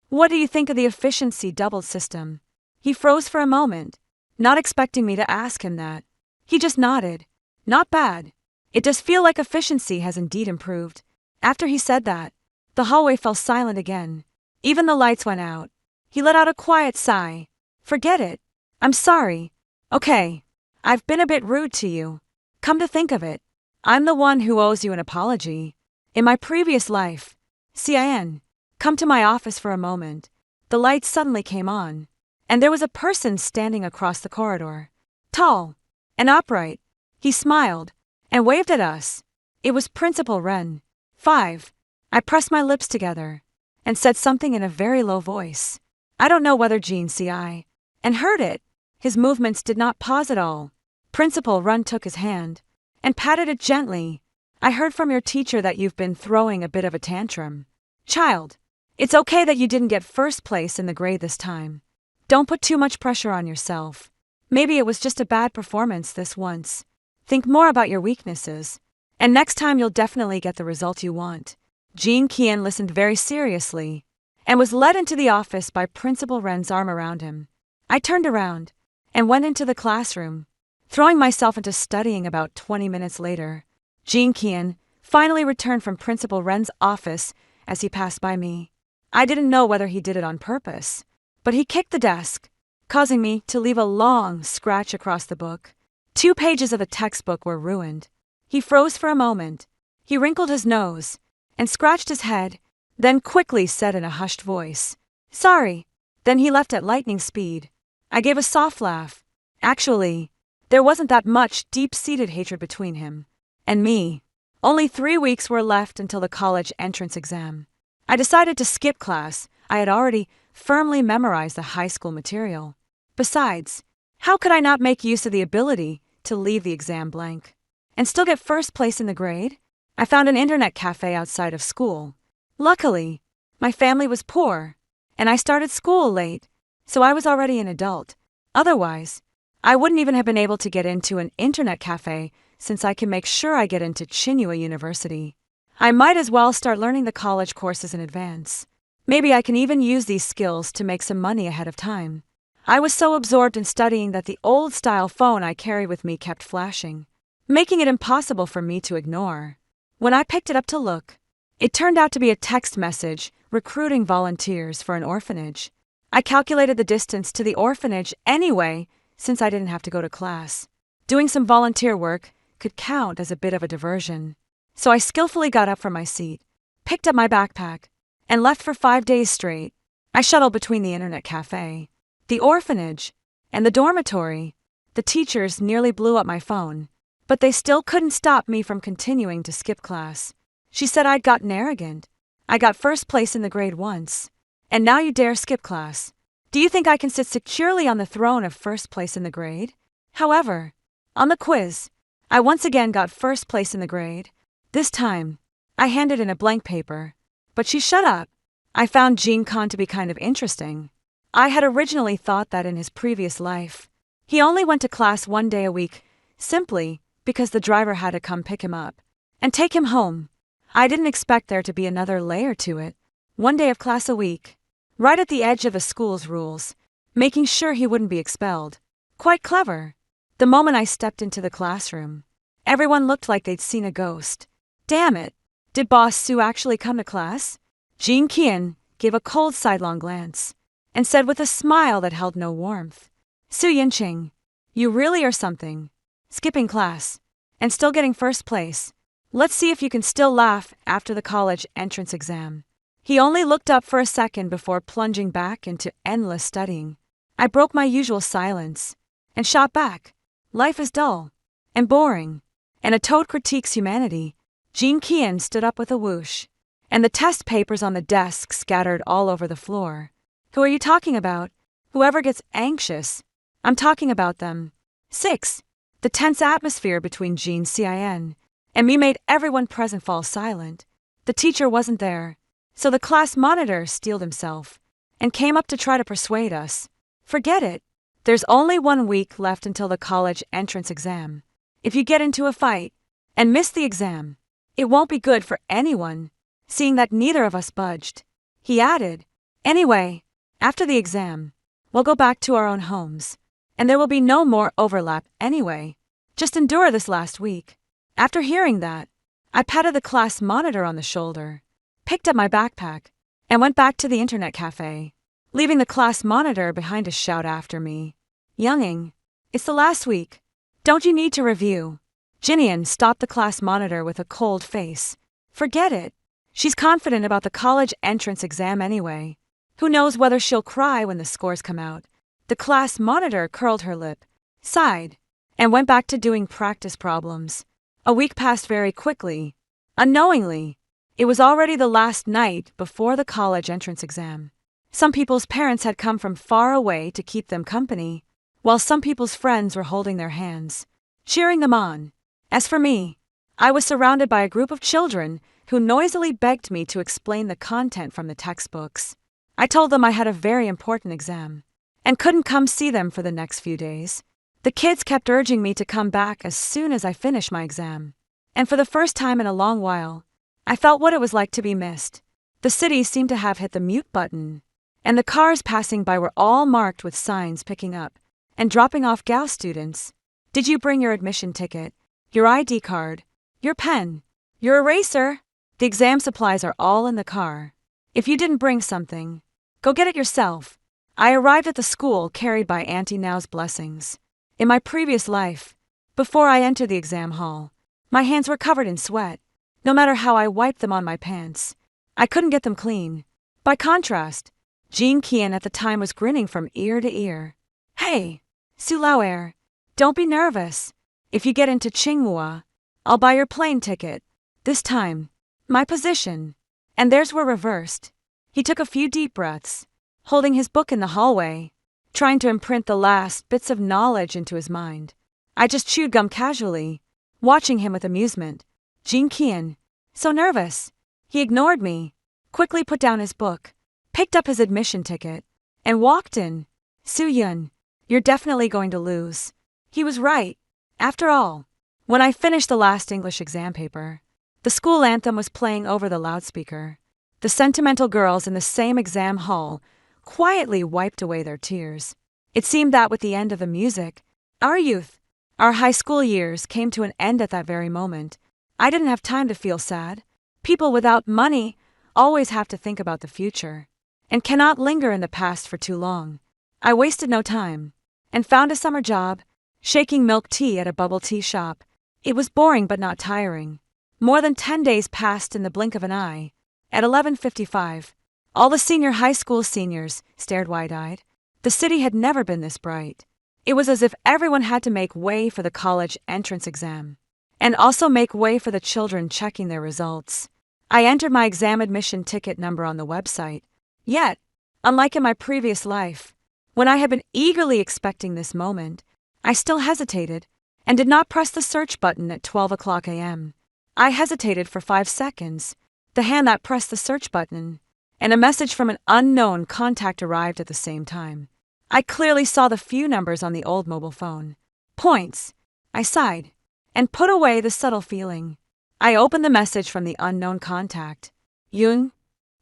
[SPEAKER 1] "What do you think of the efficiency doubled system?" He froze for a moment, not expecting me to ask him that. He just nodded. "Not bad. It does feel like efficiency has indeed improved." After he said that, the hallway fell silent again. Even the lights went out. He let out a quiet sigh. "Forget it. I'm sorry." Okay, I've been a bit rude to you. Come to think of it, I'm the one who owes you an apology. In my previous life, CIN, come to my office for a moment. The lights suddenly came on, and there was a person standing across the corridor. Tall and upright. He smiled and waved at us. It was Principal Wren. 5. I pressed my lips together and said something in a very low voice. I don't know whether Jean C.I. and heard it. His movements did not pause at all. Principal Wren took his hand and patted it gently. I heard from your teacher that you've been throwing a bit of a tantrum. Child, it's okay that you didn't get first place in the grade this time. Don't put too much pressure on yourself. Maybe it was just a bad performance this once. Think more about your weaknesses, and next time you'll definitely get the result you want. Jean Kian listened very seriously and was led into the office by Principal Wren's arm around him. I turned around and went into the classroom, throwing myself into studying. About 20 minutes later, Jean Kian finally returned from Principal Wren's office as he passed by me. I didn't know whether he did it on purpose, but he kicked the desk, causing me to leave a long scratch across the book. 2 pages of the textbook were ruined. He froze for a moment. He wrinkled his nose and scratched his head, then quickly said in a hushed voice, "Sorry." Then he left at lightning speed. I gave a soft laugh. Actually, there wasn't that much deep-seated hatred between him and me. Only 3 weeks were left until the college entrance exam. I decided to skip class. I had already firmly memorized the high school material. Besides, how could I not make use of the ability to leave the exam blank and still get first place in the grade? I found an internet cafe outside of school. Luckily, my family was poor, and I started school late, so I was already an adult. Otherwise, I wouldn't even have been able to get into an internet cafe since I can make sure I get into Tsinghua University. I might as well start learning the college courses in advance. Maybe I can even use these skills to make some money ahead of time. I was so absorbed in studying that the old-style phone I carried with me kept flashing, making it impossible for me to ignore. When I picked it up to look, it turned out to be a text message recruiting volunteers for an orphanage. I calculated the distance to the orphanage anyway, since I didn't have to go to class. Doing some volunteer work could count as a bit of a diversion. So I skillfully got up from my seat, picked up my backpack, and left for 5 days straight. I shuttled between the internet cafe, the orphanage, and the dormitory. The teachers nearly blew up my phone, but they still couldn't stop me from continuing to skip class. She said I'd gotten arrogant. I got first place in the grade once, and now you dare skip class. Do you think I can sit securely on the throne of first place in the grade? However, on the quiz, I once again got first place in the grade. This time, I handed in a blank paper, but she shut up. I found Jean Khan to be kind of interesting. I had originally thought that in his previous life, he only went to class 1 day a week, simply because the driver had to come pick him up and take him home. I didn't expect there to be another layer to it. 1 day of class a week, right at the edge of the school's rules, making sure he wouldn't be expelled. Quite clever. The moment I stepped into the classroom, everyone looked like they'd seen a ghost. Damn it, did Boss Sue actually come to class? Jean Kian gave a cold sidelong glance and said with a smile that held no warmth, "Su Yinqing, you really are something. Skipping class and still getting first place. Let's see if you can still laugh after the college entrance exam." He only looked up for a second before plunging back into endless studying. I broke my usual silence and shot back. Life is dull and boring, and a toad critiques humanity. Jean Kian stood up with a whoosh, and the test papers on the desk scattered all over the floor. "Who are you talking about? Whoever gets anxious. I'm talking about them." 6. The tense atmosphere between Jean Cian and me made everyone present fall silent. The teacher wasn't there, so the class monitor steeled himself and came up to try to persuade us. Forget it. There's only 1 week left until the college entrance exam. If you get into a fight and miss the exam, it won't be good for anyone, seeing that neither of us budged. He added, "Anyway, after the exam, we'll go back to our own homes, and there will be no more overlap anyway. Just endure this last week." After hearing that, I patted the class monitor on the shoulder, picked up my backpack, and went back to the internet cafe, leaving the class monitor behind to shout after me, "Younging, It's the last week. Don't you need to review? Jinian stopped the class monitor with a cold face. Forget it. She's confident about the college entrance exam anyway. Who knows whether she'll cry when the scores come out? The class monitor curled her lip, sighed, and went back to doing practice problems. A week passed very quickly. Unknowingly, it was already the last night before the college entrance exam. Some people's parents had come from far away to keep them company, while some people's friends were holding their hands, cheering them on. As for me, I was surrounded by a group of children who noisily begged me to explain the content from the textbooks. I told them I had a very important exam and couldn't come see them for the next few days. The kids kept urging me to come back as soon as I finished my exam. And for the first time in a long while, I felt what it was like to be missed. The city seemed to have hit the mute button, and the cars passing by were all marked with signs picking up and dropping off Gao students. Did you bring your admission ticket, your ID card, your pen, your eraser? The exam supplies are all in the car. If you didn't bring something, go get it yourself. I arrived at the school carried by Auntie Now's blessings. In my previous life, before I entered the exam hall, my hands were covered in sweat. No matter how I wiped them on my pants, I couldn't get them clean. By contrast, Jean Qian at the time was grinning from ear to ear. Hey, Su Lauer, don't be nervous. If you get into Tsinghua, I'll buy your plane ticket. This time, my position and theirs were reversed. He took a few deep breaths, holding his book in the hallway, trying to imprint the last bits of knowledge into his mind. I just chewed gum casually, watching him with amusement. Jean Qian, so nervous. He ignored me, quickly put down his book, picked up his admission ticket, and walked in. Su Yun, you're definitely going to lose. He was right. After all, when I finished the last English exam paper, the school anthem was playing over the loudspeaker. The sentimental girls in the same exam hall quietly wiped away their tears. It seemed that with the end of the music, our youth, our high school years came to an end at that very moment. I didn't have time to feel sad. People without money always have to think about the future and cannot linger in the past for too long. I wasted no time and found a summer job, shaking milk tea at a bubble tea shop. It was boring but not tiring. More than 10 days passed in the blink of an eye. At 11:55, all the senior high school seniors stared wide-eyed. The city had never been this bright. It was as if everyone had to make way for the college entrance exam, and also make way for the children checking their results. I entered my exam admission ticket number on the website. Yet, unlike in my previous life, when I had been eagerly expecting this moment, I still hesitated and did not press the search button at 12 o'clock a.m. I hesitated for 5 seconds, the hand that pressed the search button, and a message from an unknown contact arrived at the same time. I clearly saw the few numbers on the old mobile phone. Points. I sighed and put away the subtle feeling. I opened the message from the unknown contact. Yun,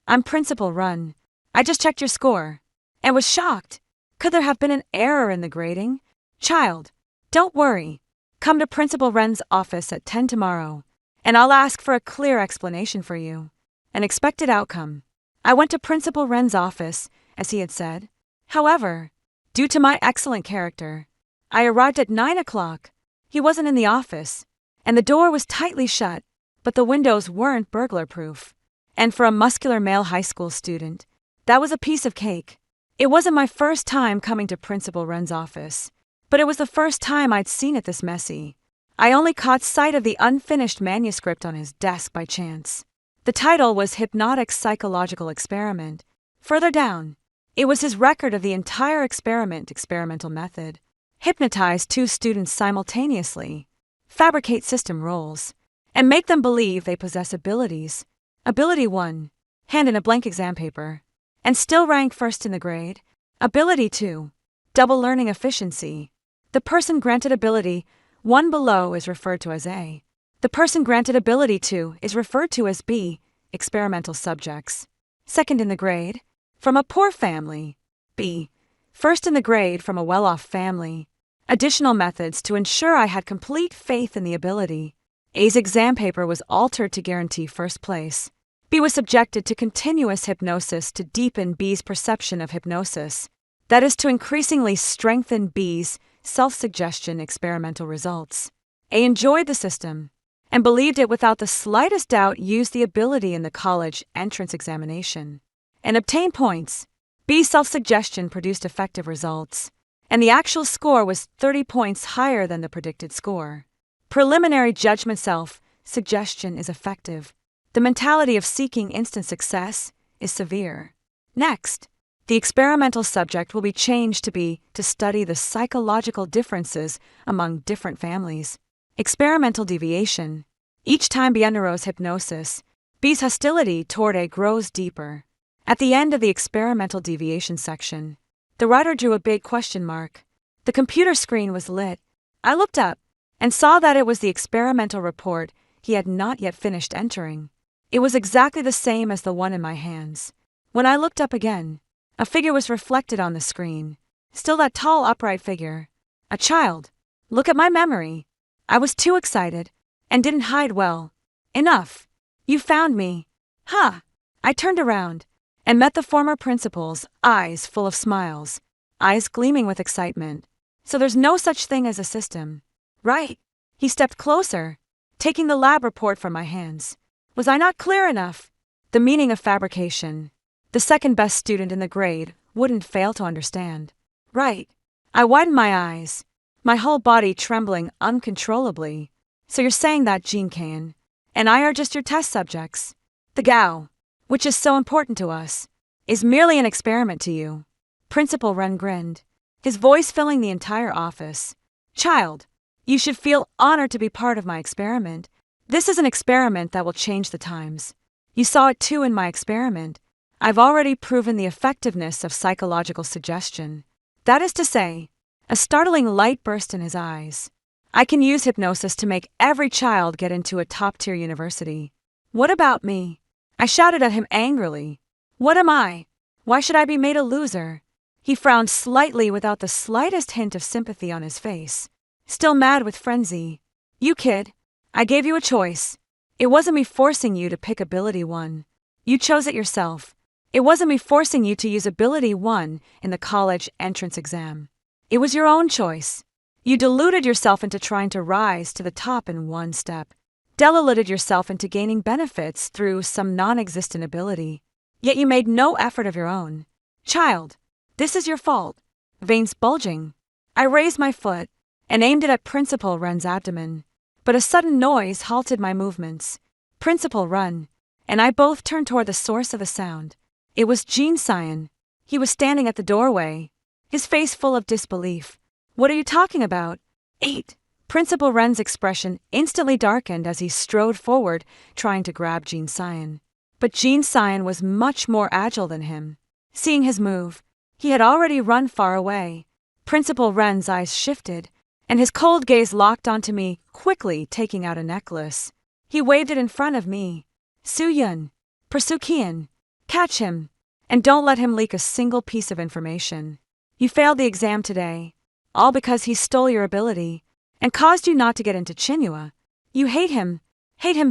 [SPEAKER 1] I'm Principal Run. I just checked your score and was shocked. Could there have been an error in the grading? Child, don't worry. Come to Principal Ren's office at 10 tomorrow, and I'll ask for a clear explanation for you. An expected outcome. I went to Principal Ren's office, as he had said. However, due to my excellent character, I arrived at 9 o'clock. He wasn't in the office, and the door was tightly shut, but the windows weren't burglar-proof. And for a muscular male high school student, that was a piece of cake. It wasn't my first time coming to Principal Ren's office, but it was the first time I'd seen it this messy. I only caught sight of the unfinished manuscript on his desk by chance. The title was Hypnotic Psychological Experiment. Further down, it was his record of the entire experimental method. Hypnotize 2 students simultaneously, fabricate system roles, and make them believe they possess abilities. Ability 1, hand in a blank exam paper, and still rank first in the grade. Ability 2, double learning efficiency. The person granted ability 1 below is referred to as A. The person granted ability 2 is referred to as B, experimental subjects. Second in the grade, from a poor family. B, first in the grade from a well-off family. Additional methods to ensure I had complete faith in the ability. A's exam paper was altered to guarantee first place. B was subjected to continuous hypnosis to deepen B's perception of hypnosis. That is to increasingly strengthen B's self-suggestion experimental results. A enjoyed the system and believed it without the slightest doubt, used the ability in the college entrance examination and obtained points. B, self-suggestion produced effective results, and the actual score was 30 points higher than the predicted score. Preliminary judgment: self-suggestion is effective. The mentality of seeking instant success is severe. Next, the experimental subject will be changed to study the psychological differences among different families. Experimental deviation. Each time B undergoes hypnosis, B's hostility toward A grows deeper. At the end of the experimental deviation section, the writer drew a big question mark. The computer screen was lit. I looked up and saw that it was the experimental report he had not yet finished entering. It was exactly the same as the one in my hands. When I looked up again, a figure was reflected on the screen. Still that tall, upright figure. A child. Look at my memory. I was too excited and didn't hide well enough. You found me. Huh. I turned around and met the former principal's eyes full of smiles, eyes gleaming with excitement. So there's no such thing as a system, right? He stepped closer, taking the lab report from my hands. Was I not clear enough? The meaning of fabrication. The second best student in the grade wouldn't fail to understand. Right. I widened my eyes, my whole body trembling uncontrollably. So you're saying that Jean Kane and I are just your test subjects? The GAO, which is so important to us, is merely an experiment to you. Principal Wren grinned, his voice filling the entire office. Child, you should feel honored to be part of my experiment. This is an experiment that will change the times. You saw it too in my experiment. I've already proven the effectiveness of psychological suggestion. That is to say, a startling light burst in his eyes. I can use hypnosis to make every child get into a top-tier university. What about me? I shouted at him angrily. What am I? Why should I be made a loser? He frowned slightly without the slightest hint of sympathy on his face. Still mad with frenzy. You kid, I gave you a choice. It wasn't me forcing you to pick Ability 1. You chose it yourself. It wasn't me forcing you to use Ability 1 in the college entrance exam. It was your own choice. You deluded yourself into trying to rise to the top in one step. Deluded yourself into gaining benefits through some non-existent ability. Yet you made no effort of your own. Child, this is your fault. Veins bulging. I raised my foot and aimed it at Principal Wren's abdomen. But a sudden noise halted my movements. Principal Wren and I both turned toward the source of the sound. It was Jean Sion. He was standing at the doorway, his face full of disbelief. What are you talking about? 8. Principal Wren's expression instantly darkened as he strode forward, trying to grab Jean Sion. But Jean Sion was much more agile than him. Seeing his move, he had already run far away. Principal Wren's eyes shifted, and his cold gaze locked onto me, quickly taking out a necklace. He waved it in front of me. Soo-yun, pursue Kian. Catch him, and don't let him leak a single piece of information. You failed the exam today, all because he stole your ability and caused you not to get into Chinua. You hate him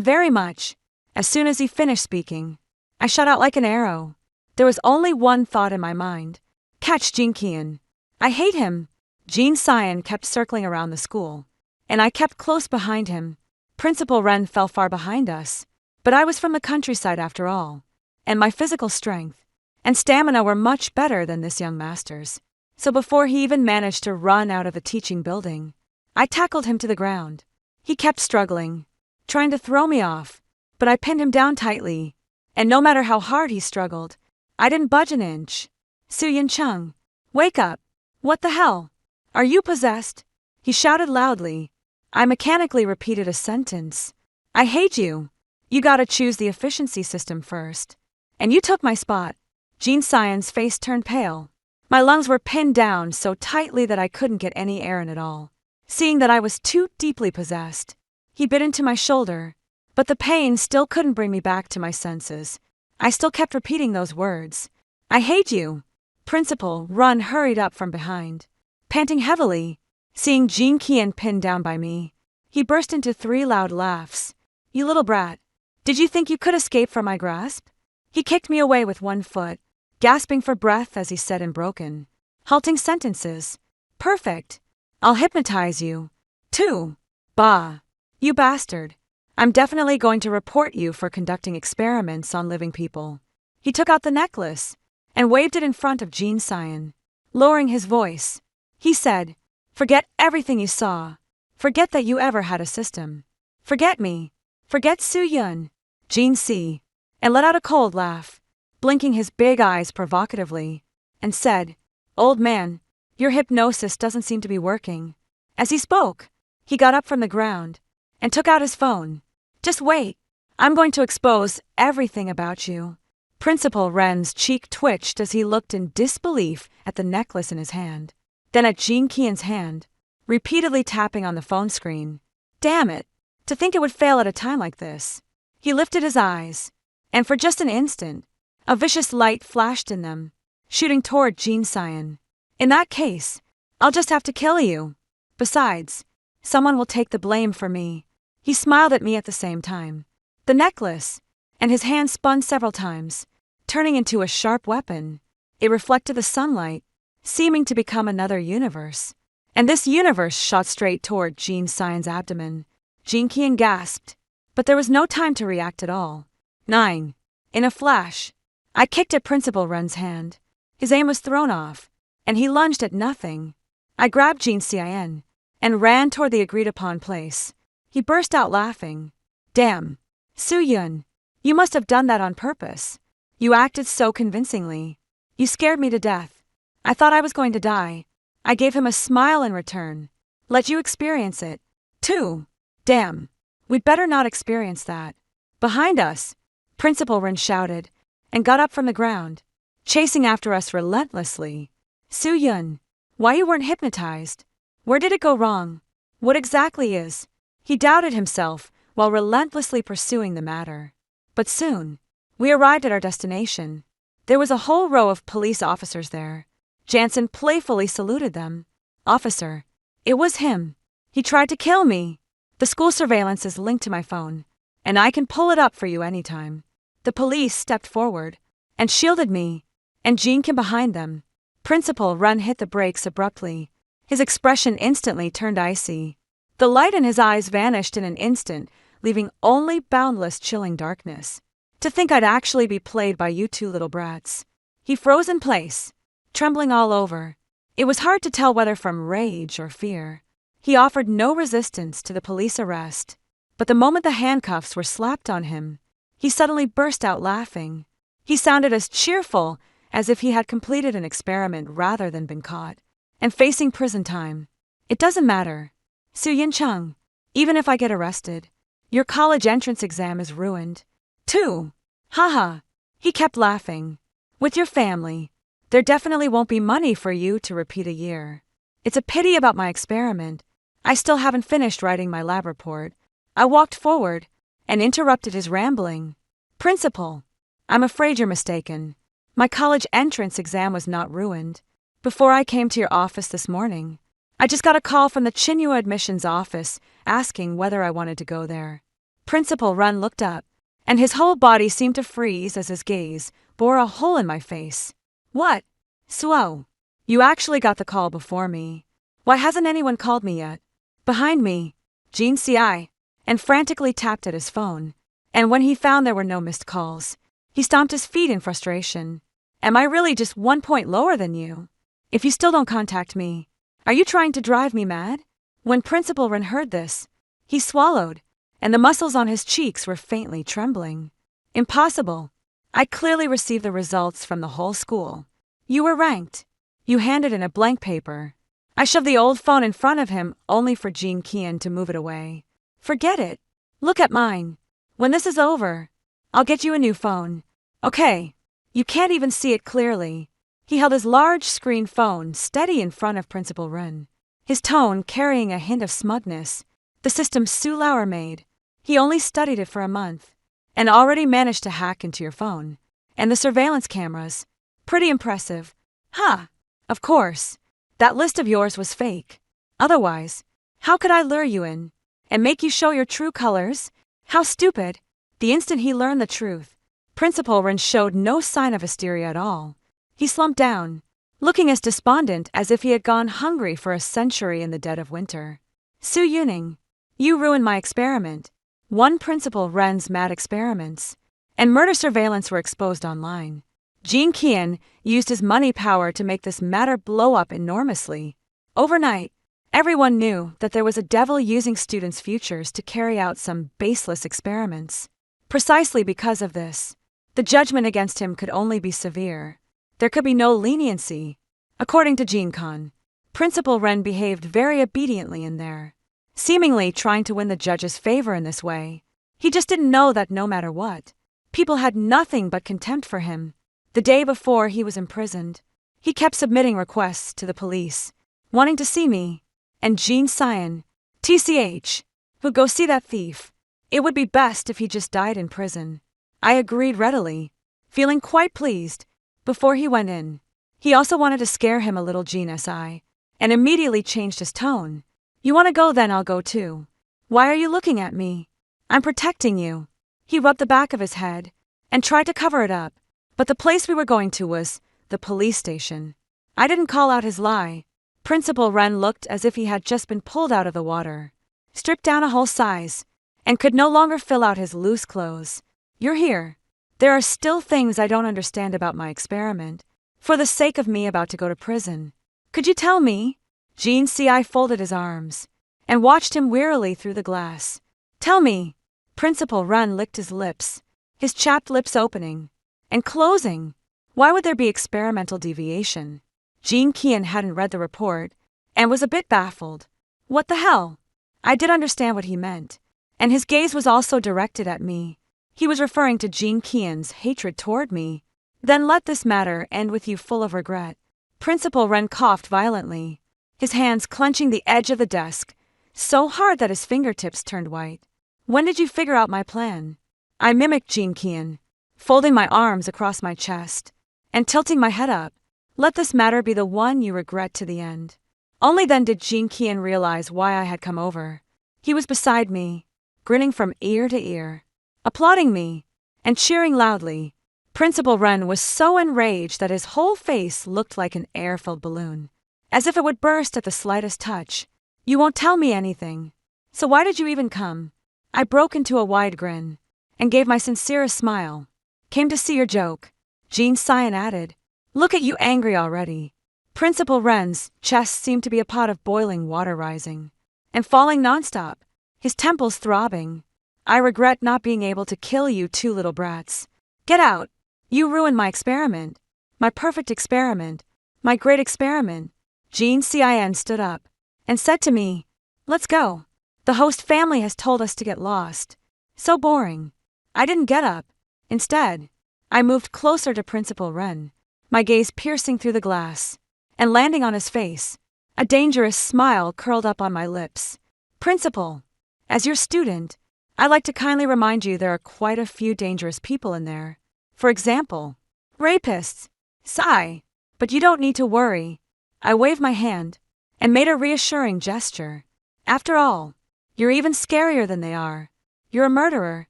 [SPEAKER 1] very much. As soon as he finished speaking, I shot out like an arrow. There was only one thought in my mind. Catch Jean Kian. I hate him. Jean Sion kept circling around the school, and I kept close behind him. Principal Wren fell far behind us, but I was from the countryside after all, and my physical strength and stamina were much better than this young master's. So before he even managed to run out of the teaching building, I tackled him to the ground. He kept struggling, trying to throw me off, but I pinned him down tightly, and no matter how hard he struggled, I didn't budge an inch. Soo-yun Chung, wake up. What the hell? Are you possessed? He shouted loudly. I mechanically repeated a sentence. I hate you. You gotta choose the efficiency system first. And you took my spot. Jean Sion's face turned pale. My lungs were pinned down so tightly that I couldn't get any air in at all. Seeing that I was too deeply possessed, he bit into my shoulder, but the pain still couldn't bring me back to my senses. I still kept repeating those words. I hate you. Principal Wren hurried up from behind, panting heavily. Seeing Jean Kian pinned down by me, he burst into 3 loud laughs. You little brat. Did you think you could escape from my grasp? He kicked me away with one foot, gasping for breath as he said in broken, halting sentences. Perfect. I'll hypnotize you. 2. Bah. You bastard. I'm definitely going to report you for conducting experiments on living people. He took out the necklace and waved it in front of Jean Cyan. Lowering his voice, he said, "Forget everything you saw. Forget that you ever had a system. Forget me. Forget Soo-Yun." Jean C. and let out a cold laugh, blinking his big eyes provocatively, and said, "Old man, your hypnosis doesn't seem to be working." As he spoke, he got up from the ground and took out his phone. "Just wait. I'm going to expose everything about you." Principal Ren's cheek twitched as he looked in disbelief at the necklace in his hand, then at Jean Kian's hand, repeatedly tapping on the phone screen. Damn it! To think it would fail at a time like this. He lifted his eyes, and for just an instant, a vicious light flashed in them, shooting toward Jean Cyan. "In that case, I'll just have to kill you. Besides, someone will take the blame for me." He smiled at me at the same time. The necklace, and his hand spun several times, turning into a sharp weapon. It reflected the sunlight, seeming to become another universe. And this universe shot straight toward Jean Cyan's abdomen. Jean Kian gasped, but there was no time to react at all. 9. In a flash, I kicked at Principal Ren's hand. His aim was thrown off, and he lunged at nothing. I grabbed Jean Cyan and ran toward the agreed-upon place. He burst out laughing. "Damn, Soo-Yun, you must have done that on purpose. You acted so convincingly. You scared me to death. I thought I was going to die." I gave him a smile in return. "Let you experience it, too." "Damn, we'd better not experience that." "Behind us," Principal Ren shouted, and got up from the ground, chasing after us relentlessly. "Soo-Yun, why you weren't hypnotized? Where did it go wrong? What exactly is?" He doubted himself while relentlessly pursuing the matter. But soon, we arrived at our destination. There was a whole row of police officers there. Jansen playfully saluted them. "Officer, it was him. He tried to kill me. The school surveillance is linked to my phone, and I can pull it up for you anytime." The police stepped forward and shielded me, and Jean came behind them. Principal Ren hit the brakes abruptly. His expression instantly turned icy. The light in his eyes vanished in an instant, leaving only boundless chilling darkness. "To think I'd actually be played by you two little brats." He froze in place, trembling all over. It was hard to tell whether from rage or fear. He offered no resistance to the police arrest, but the moment the handcuffs were slapped on him, he suddenly burst out laughing. He sounded as cheerful as if he had completed an experiment rather than been caught and facing prison time. "It doesn't matter, Soo-Yin Chung. Even if I get arrested, your college entrance exam is ruined, too." Haha. He kept laughing. "With your family, there definitely won't be money for you to repeat a year. It's a pity about my experiment. I still haven't finished writing my lab report." I walked forward and interrupted his rambling. "Principal, I'm afraid you're mistaken. My college entrance exam was not ruined. Before I came to your office this morning, I just got a call from the Chinua admissions office asking whether I wanted to go there." Principal Ren looked up, and his whole body seemed to freeze as his gaze bore a hole in my face. "What? Suo, you actually got the call before me. Why hasn't anyone called me yet?" Behind me, Jean Ci, and frantically tapped at his phone, and when he found there were no missed calls, he stomped his feet in frustration. "Am I really just 1 point lower than you? If you still don't contact me, are you trying to drive me mad?" When Principal Ren heard this, he swallowed, and the muscles on his cheeks were faintly trembling. "Impossible. I clearly received the results from the whole school. You were ranked." You handed in a blank paper. I shoved the old phone in front of him only for Jean Kian to move it away. "Forget it. Look at mine. When this is over, I'll get you a new phone. Okay. You can't even see it clearly." He held his large screen phone steady in front of Principal Ren, his tone carrying a hint of smugness. "The system Su Lauer made. He only studied it for a month, and already managed to hack into your phone. And the surveillance cameras. Pretty impressive." "Ha! Of course. That list of yours was fake. Otherwise, how could I lure you in and make you show your true colors? How stupid." The instant he learned the truth, Principal Ren showed no sign of hysteria at all. He slumped down, looking as despondent as if he had gone hungry for a century in the dead of winter. Su Yuning, you ruined my experiment. One Principal Ren's mad experiments and murder surveillance were exposed online. Jean Qian used his money power to make this matter blow up enormously. Overnight, everyone knew that there was a devil using students' futures to carry out some baseless experiments. Precisely because of this, the judgment against him could only be severe. There could be no leniency. According to Jean Khan, Principal Ren behaved very obediently in there, seemingly trying to win the judge's favor in this way. He just didn't know that no matter what, people had nothing but contempt for him. The day before he was imprisoned, he kept submitting requests to the police, wanting to see me and Jean Sion, TCH, who go see that thief. It would be best if he just died in prison. I agreed readily, feeling quite pleased. Before he went in, he also wanted to scare him a little, Jean Si, and immediately changed his tone. You want to go, then I'll go too. Why are you looking at me? I'm protecting you. He rubbed the back of his head and tried to cover it up, but the place we were going to was the police station. I didn't call out his lie. Principal Ren looked as if he had just been pulled out of the water, stripped down a whole size, and could no longer fill out his loose clothes. You're here. There are still things I don't understand about my experiment, for the sake of me about to go to prison. Could you tell me? Jean Si folded his arms and watched him wearily through the glass. Tell me. Principal Ren licked his lips, his chapped lips opening and closing. Why would there be experimental deviation? Jean Qian hadn't read the report and was a bit baffled. What the hell? I did understand what he meant, and his gaze was also directed at me. He was referring to Jean Qian's hatred toward me. Then let this matter end with you full of regret. Principal Ren coughed violently, his hands clenching the edge of the desk, so hard that his fingertips turned white. When did you figure out my plan? I mimicked Jean Qian, folding my arms across my chest and tilting my head up. Let this matter be the one you regret to the end. Only then did Jean Qian realize why I had come over. He was beside me, grinning from ear to ear, applauding me, and cheering loudly. Principal Ren was so enraged that his whole face looked like an air-filled balloon, as if it would burst at the slightest touch. You won't tell me anything. So why did you even come? I broke into a wide grin and gave my sincerest smile. Came to see your joke. Jean Sion added. Look at you angry already. Principal Ren's chest seemed to be a pot of boiling water rising and falling nonstop, his temples throbbing. I regret not being able to kill you two little brats. Get out. You ruined my experiment. My perfect experiment. My great experiment. Jean Cin stood up and said to me, let's go. The host family has told us to get lost. So boring. I didn't get up. Instead, I moved closer to Principal Ren, my gaze piercing through the glass and landing on his face. A dangerous smile curled up on my lips. Principal, as your student, I'd like to kindly remind you there are quite a few dangerous people in there. For example, rapists. Sigh. But you don't need to worry. I waved my hand and made a reassuring gesture. After all, you're even scarier than they are. You're a murderer,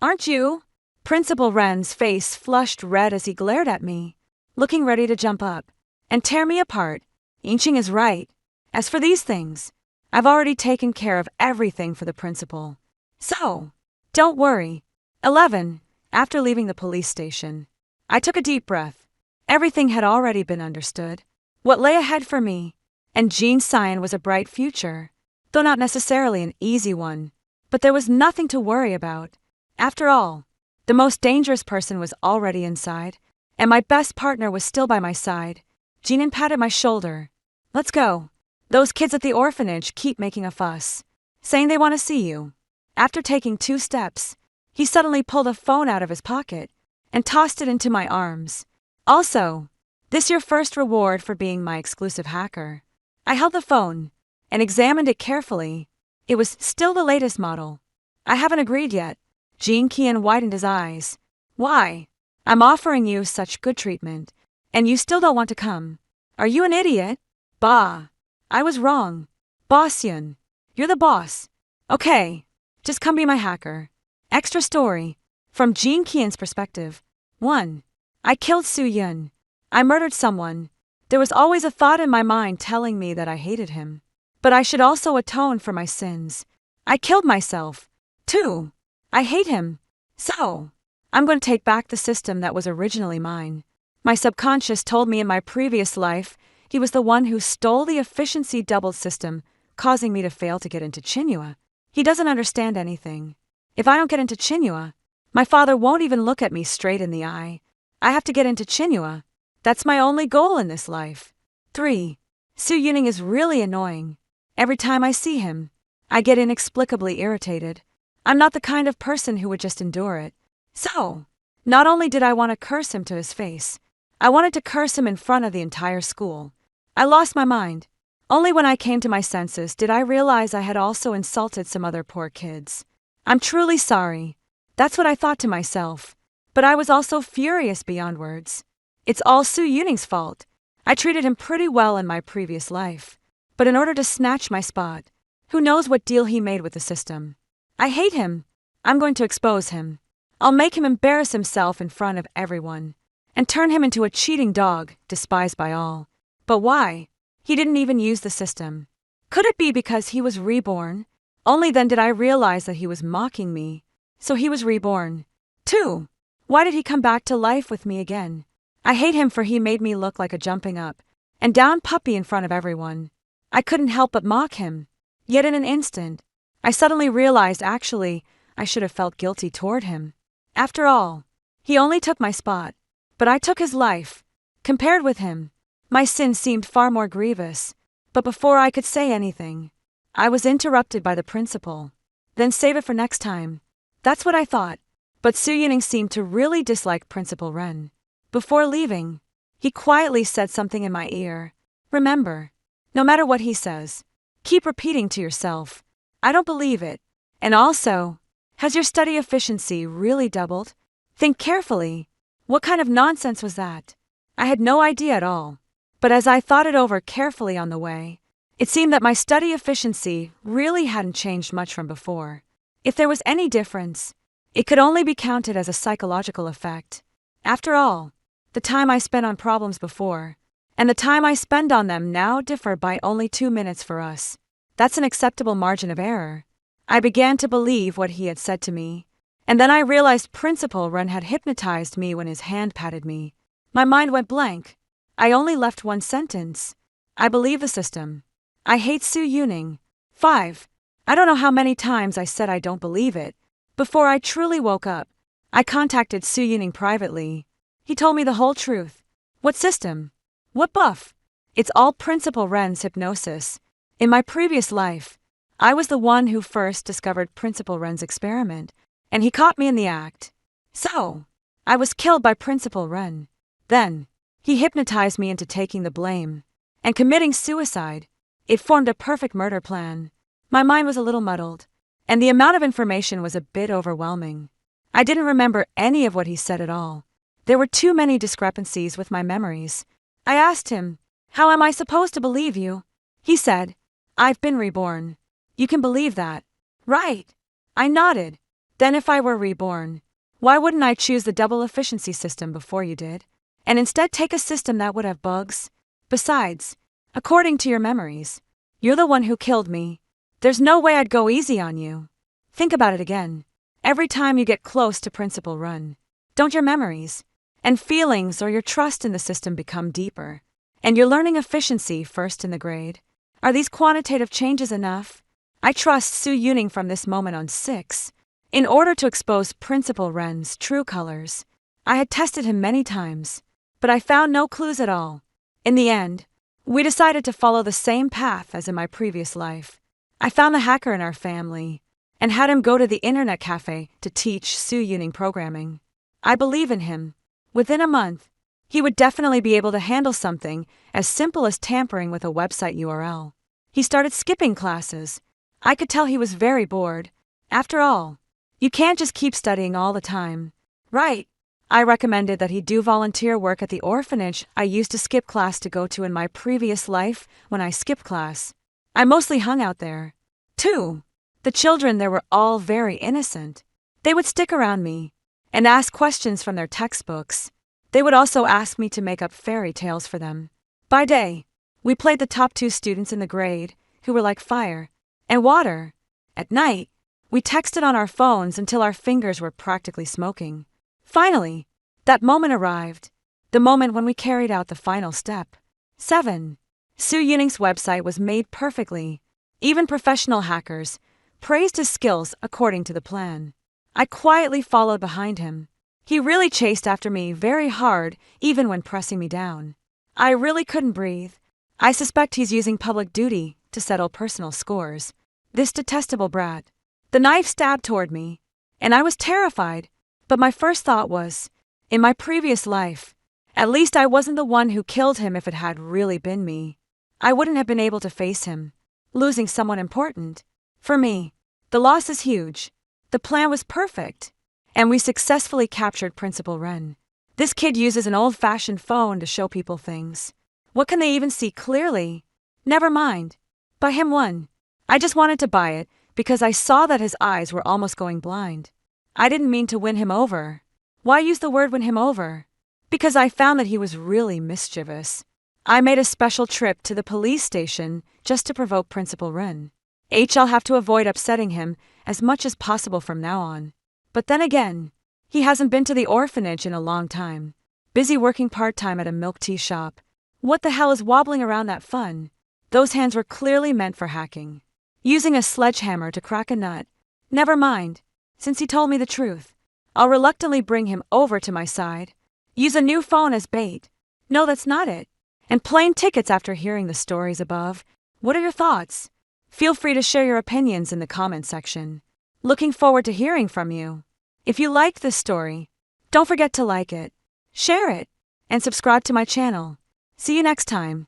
[SPEAKER 1] aren't you? Principal Ren's face flushed red as he glared at me, looking ready to jump up and tear me apart. Inching is right. As for these things, I've already taken care of everything for the principal. So, don't worry. 11. After leaving the police station, I took a deep breath. Everything had already been understood. What lay ahead for me and Jean Sion was a bright future, though not necessarily an easy one. But there was nothing to worry about. After all, the most dangerous person was already inside, and my best partner was still by my side. Jean patted my shoulder. Let's go. Those kids at the orphanage keep making a fuss, saying they want to see you. After taking 2 steps, he suddenly pulled a phone out of his pocket and tossed it into my arms. Also, this your first reward for being my exclusive hacker. I held the phone and examined it carefully. It was still the latest model. I haven't agreed yet. Jean Qian widened his eyes. Why? I'm offering you such good treatment, and you still don't want to come. Are you an idiot? Bah. I was wrong. Boss Yun. You're the boss. Okay. Just come be my hacker. Extra story. From Jean Qian's perspective. 1. I killed Su Yun. I murdered someone. There was always a thought in my mind telling me that I hated him. But I should also atone for my sins. I killed myself, too. I hate him. So, I'm going to take back the system that was originally mine. My subconscious told me in my previous life he was the one who stole the efficiency doubled system, causing me to fail to get into Chinua. He doesn't understand anything. If I don't get into Chinua, my father won't even look at me straight in the eye. I have to get into Chinua. That's my only goal in this life. 3. Su Yuning is really annoying. Every time I see him, I get inexplicably irritated. I'm not the kind of person who would just endure it. So, not only did I want to curse him to his face, I wanted to curse him in front of the entire school. I lost my mind. Only when I came to my senses did I realize I had also insulted some other poor kids. I'm truly sorry. That's what I thought to myself. But I was also furious beyond words. It's all Su Yuning's fault. I treated him pretty well in my previous life. But in order to snatch my spot, who knows what deal he made with the system. I hate him. I'm going to expose him. I'll make him embarrass himself in front of everyone. And turn him into a cheating dog, despised by all. But why? He didn't even use the system. Could it be because he was reborn? Only then did I realize that he was mocking me. So he was reborn. 2. Why did he come back to life with me again? I hate him for he made me look like a jumping up and down puppy in front of everyone. I couldn't help but mock him. Yet in an instant, I suddenly realized actually, I should have felt guilty toward him. After all, he only took my spot. But I took his life. Compared with him, my sin seemed far more grievous. But before I could say anything, I was interrupted by the principal. Then save it for next time. That's what I thought. But Su Yuning seemed to really dislike Principal Ren. Before leaving, he quietly said something in my ear. Remember, no matter what he says, keep repeating to yourself, I don't believe it. And also, has your study efficiency really doubled? Think carefully. What kind of nonsense was that? I had no idea at all. But as I thought it over carefully on the way, it seemed that my study efficiency really hadn't changed much from before. If there was any difference, it could only be counted as a psychological effect. After all, the time I spent on problems before, and the time I spend on them now differ by only 2 minutes for us. That's an acceptable margin of error. I began to believe what he had said to me. And then I realized Principal Ren had hypnotized me when his hand patted me. My mind went blank. I only left one sentence. I believe the system. I hate Su Yuning. 5. I don't know how many times I said I don't believe it. Before I truly woke up, I contacted Su Yuning privately. He told me the whole truth. What system? What buff? It's all Principal Ren's hypnosis. In my previous life, I was the one who first discovered Principal Ren's experiment. And he caught me in the act. So, I was killed by Principal Ren. Then, he hypnotized me into taking the blame and committing suicide. It formed a perfect murder plan. My mind was a little muddled, and the amount of information was a bit overwhelming. I didn't remember any of what he said at all. There were too many discrepancies with my memories. I asked him, how am I supposed to believe you? He said, I've been reborn. You can believe that, right? I nodded. Then if I were reborn, why wouldn't I choose the double efficiency system before you did? And instead take a system that would have bugs? Besides, according to your memories, you're the one who killed me. There's no way I'd go easy on you. Think about it again. Every time you get close to Principal Ren, don't your memories and feelings or your trust in the system become deeper? And you're learning efficiency first in the grade. Are these quantitative changes enough? I trust Su Yuning from this moment on 6. In order to expose Principal Ren's true colors, I had tested him many times, but I found no clues at all. In the end, we decided to follow the same path as in my previous life. I found the hacker in our family and had him go to the internet cafe to teach Su Yuning programming. I believe in him. Within a month, he would definitely be able to handle something as simple as tampering with a website URL. He started skipping classes. I could tell he was very bored. After all, you can't just keep studying all the time, right? I recommended that he do volunteer work at the orphanage I used to skip class to go to in my previous life when I skipped class. I mostly hung out there. 2. The children there were all very innocent. They would stick around me and ask questions from their textbooks. They would also ask me to make up fairy tales for them. By day, we played the top 2 students in the grade, who were like fire and water. At night, we texted on our phones until our fingers were practically smoking. Finally, that moment arrived, the moment when we carried out the final step. 7. Su Yuning's website was made perfectly. Even professional hackers praised his skills according to the plan. I quietly followed behind him. He really chased after me very hard, even when pressing me down. I really couldn't breathe. I suspect he's using public duty to settle personal scores. This detestable brat. The knife stabbed toward me, and I was terrified, but my first thought was, in my previous life, at least I wasn't the one who killed him. If it had really been me, I wouldn't have been able to face him, losing someone important. For me, the loss is huge. The plan was perfect, and we successfully captured Principal Ren. This kid uses an old-fashioned phone to show people things. What can they even see clearly? Never mind. Buy him one. I just wanted to buy it because I saw that his eyes were almost going blind. I didn't mean to win him over. Why use the word win him over? Because I found that he was really mischievous. I made a special trip to the police station just to provoke Principal Ren. I'll have to avoid upsetting him as much as possible from now on. But then again, he hasn't been to the orphanage in a long time. Busy working part-time at a milk tea shop. What the hell is wobbling around that fun? Those hands were clearly meant for hacking. Using a sledgehammer to crack a nut. Never mind. Since he told me the truth, I'll reluctantly bring him over to my side. Use a new phone as bait. No, that's not it. And plane tickets after hearing the stories above. What are your thoughts? Feel free to share your opinions in the comment section. Looking forward to hearing from you. If you liked this story, don't forget to like it, share it, and subscribe to my channel. See you next time.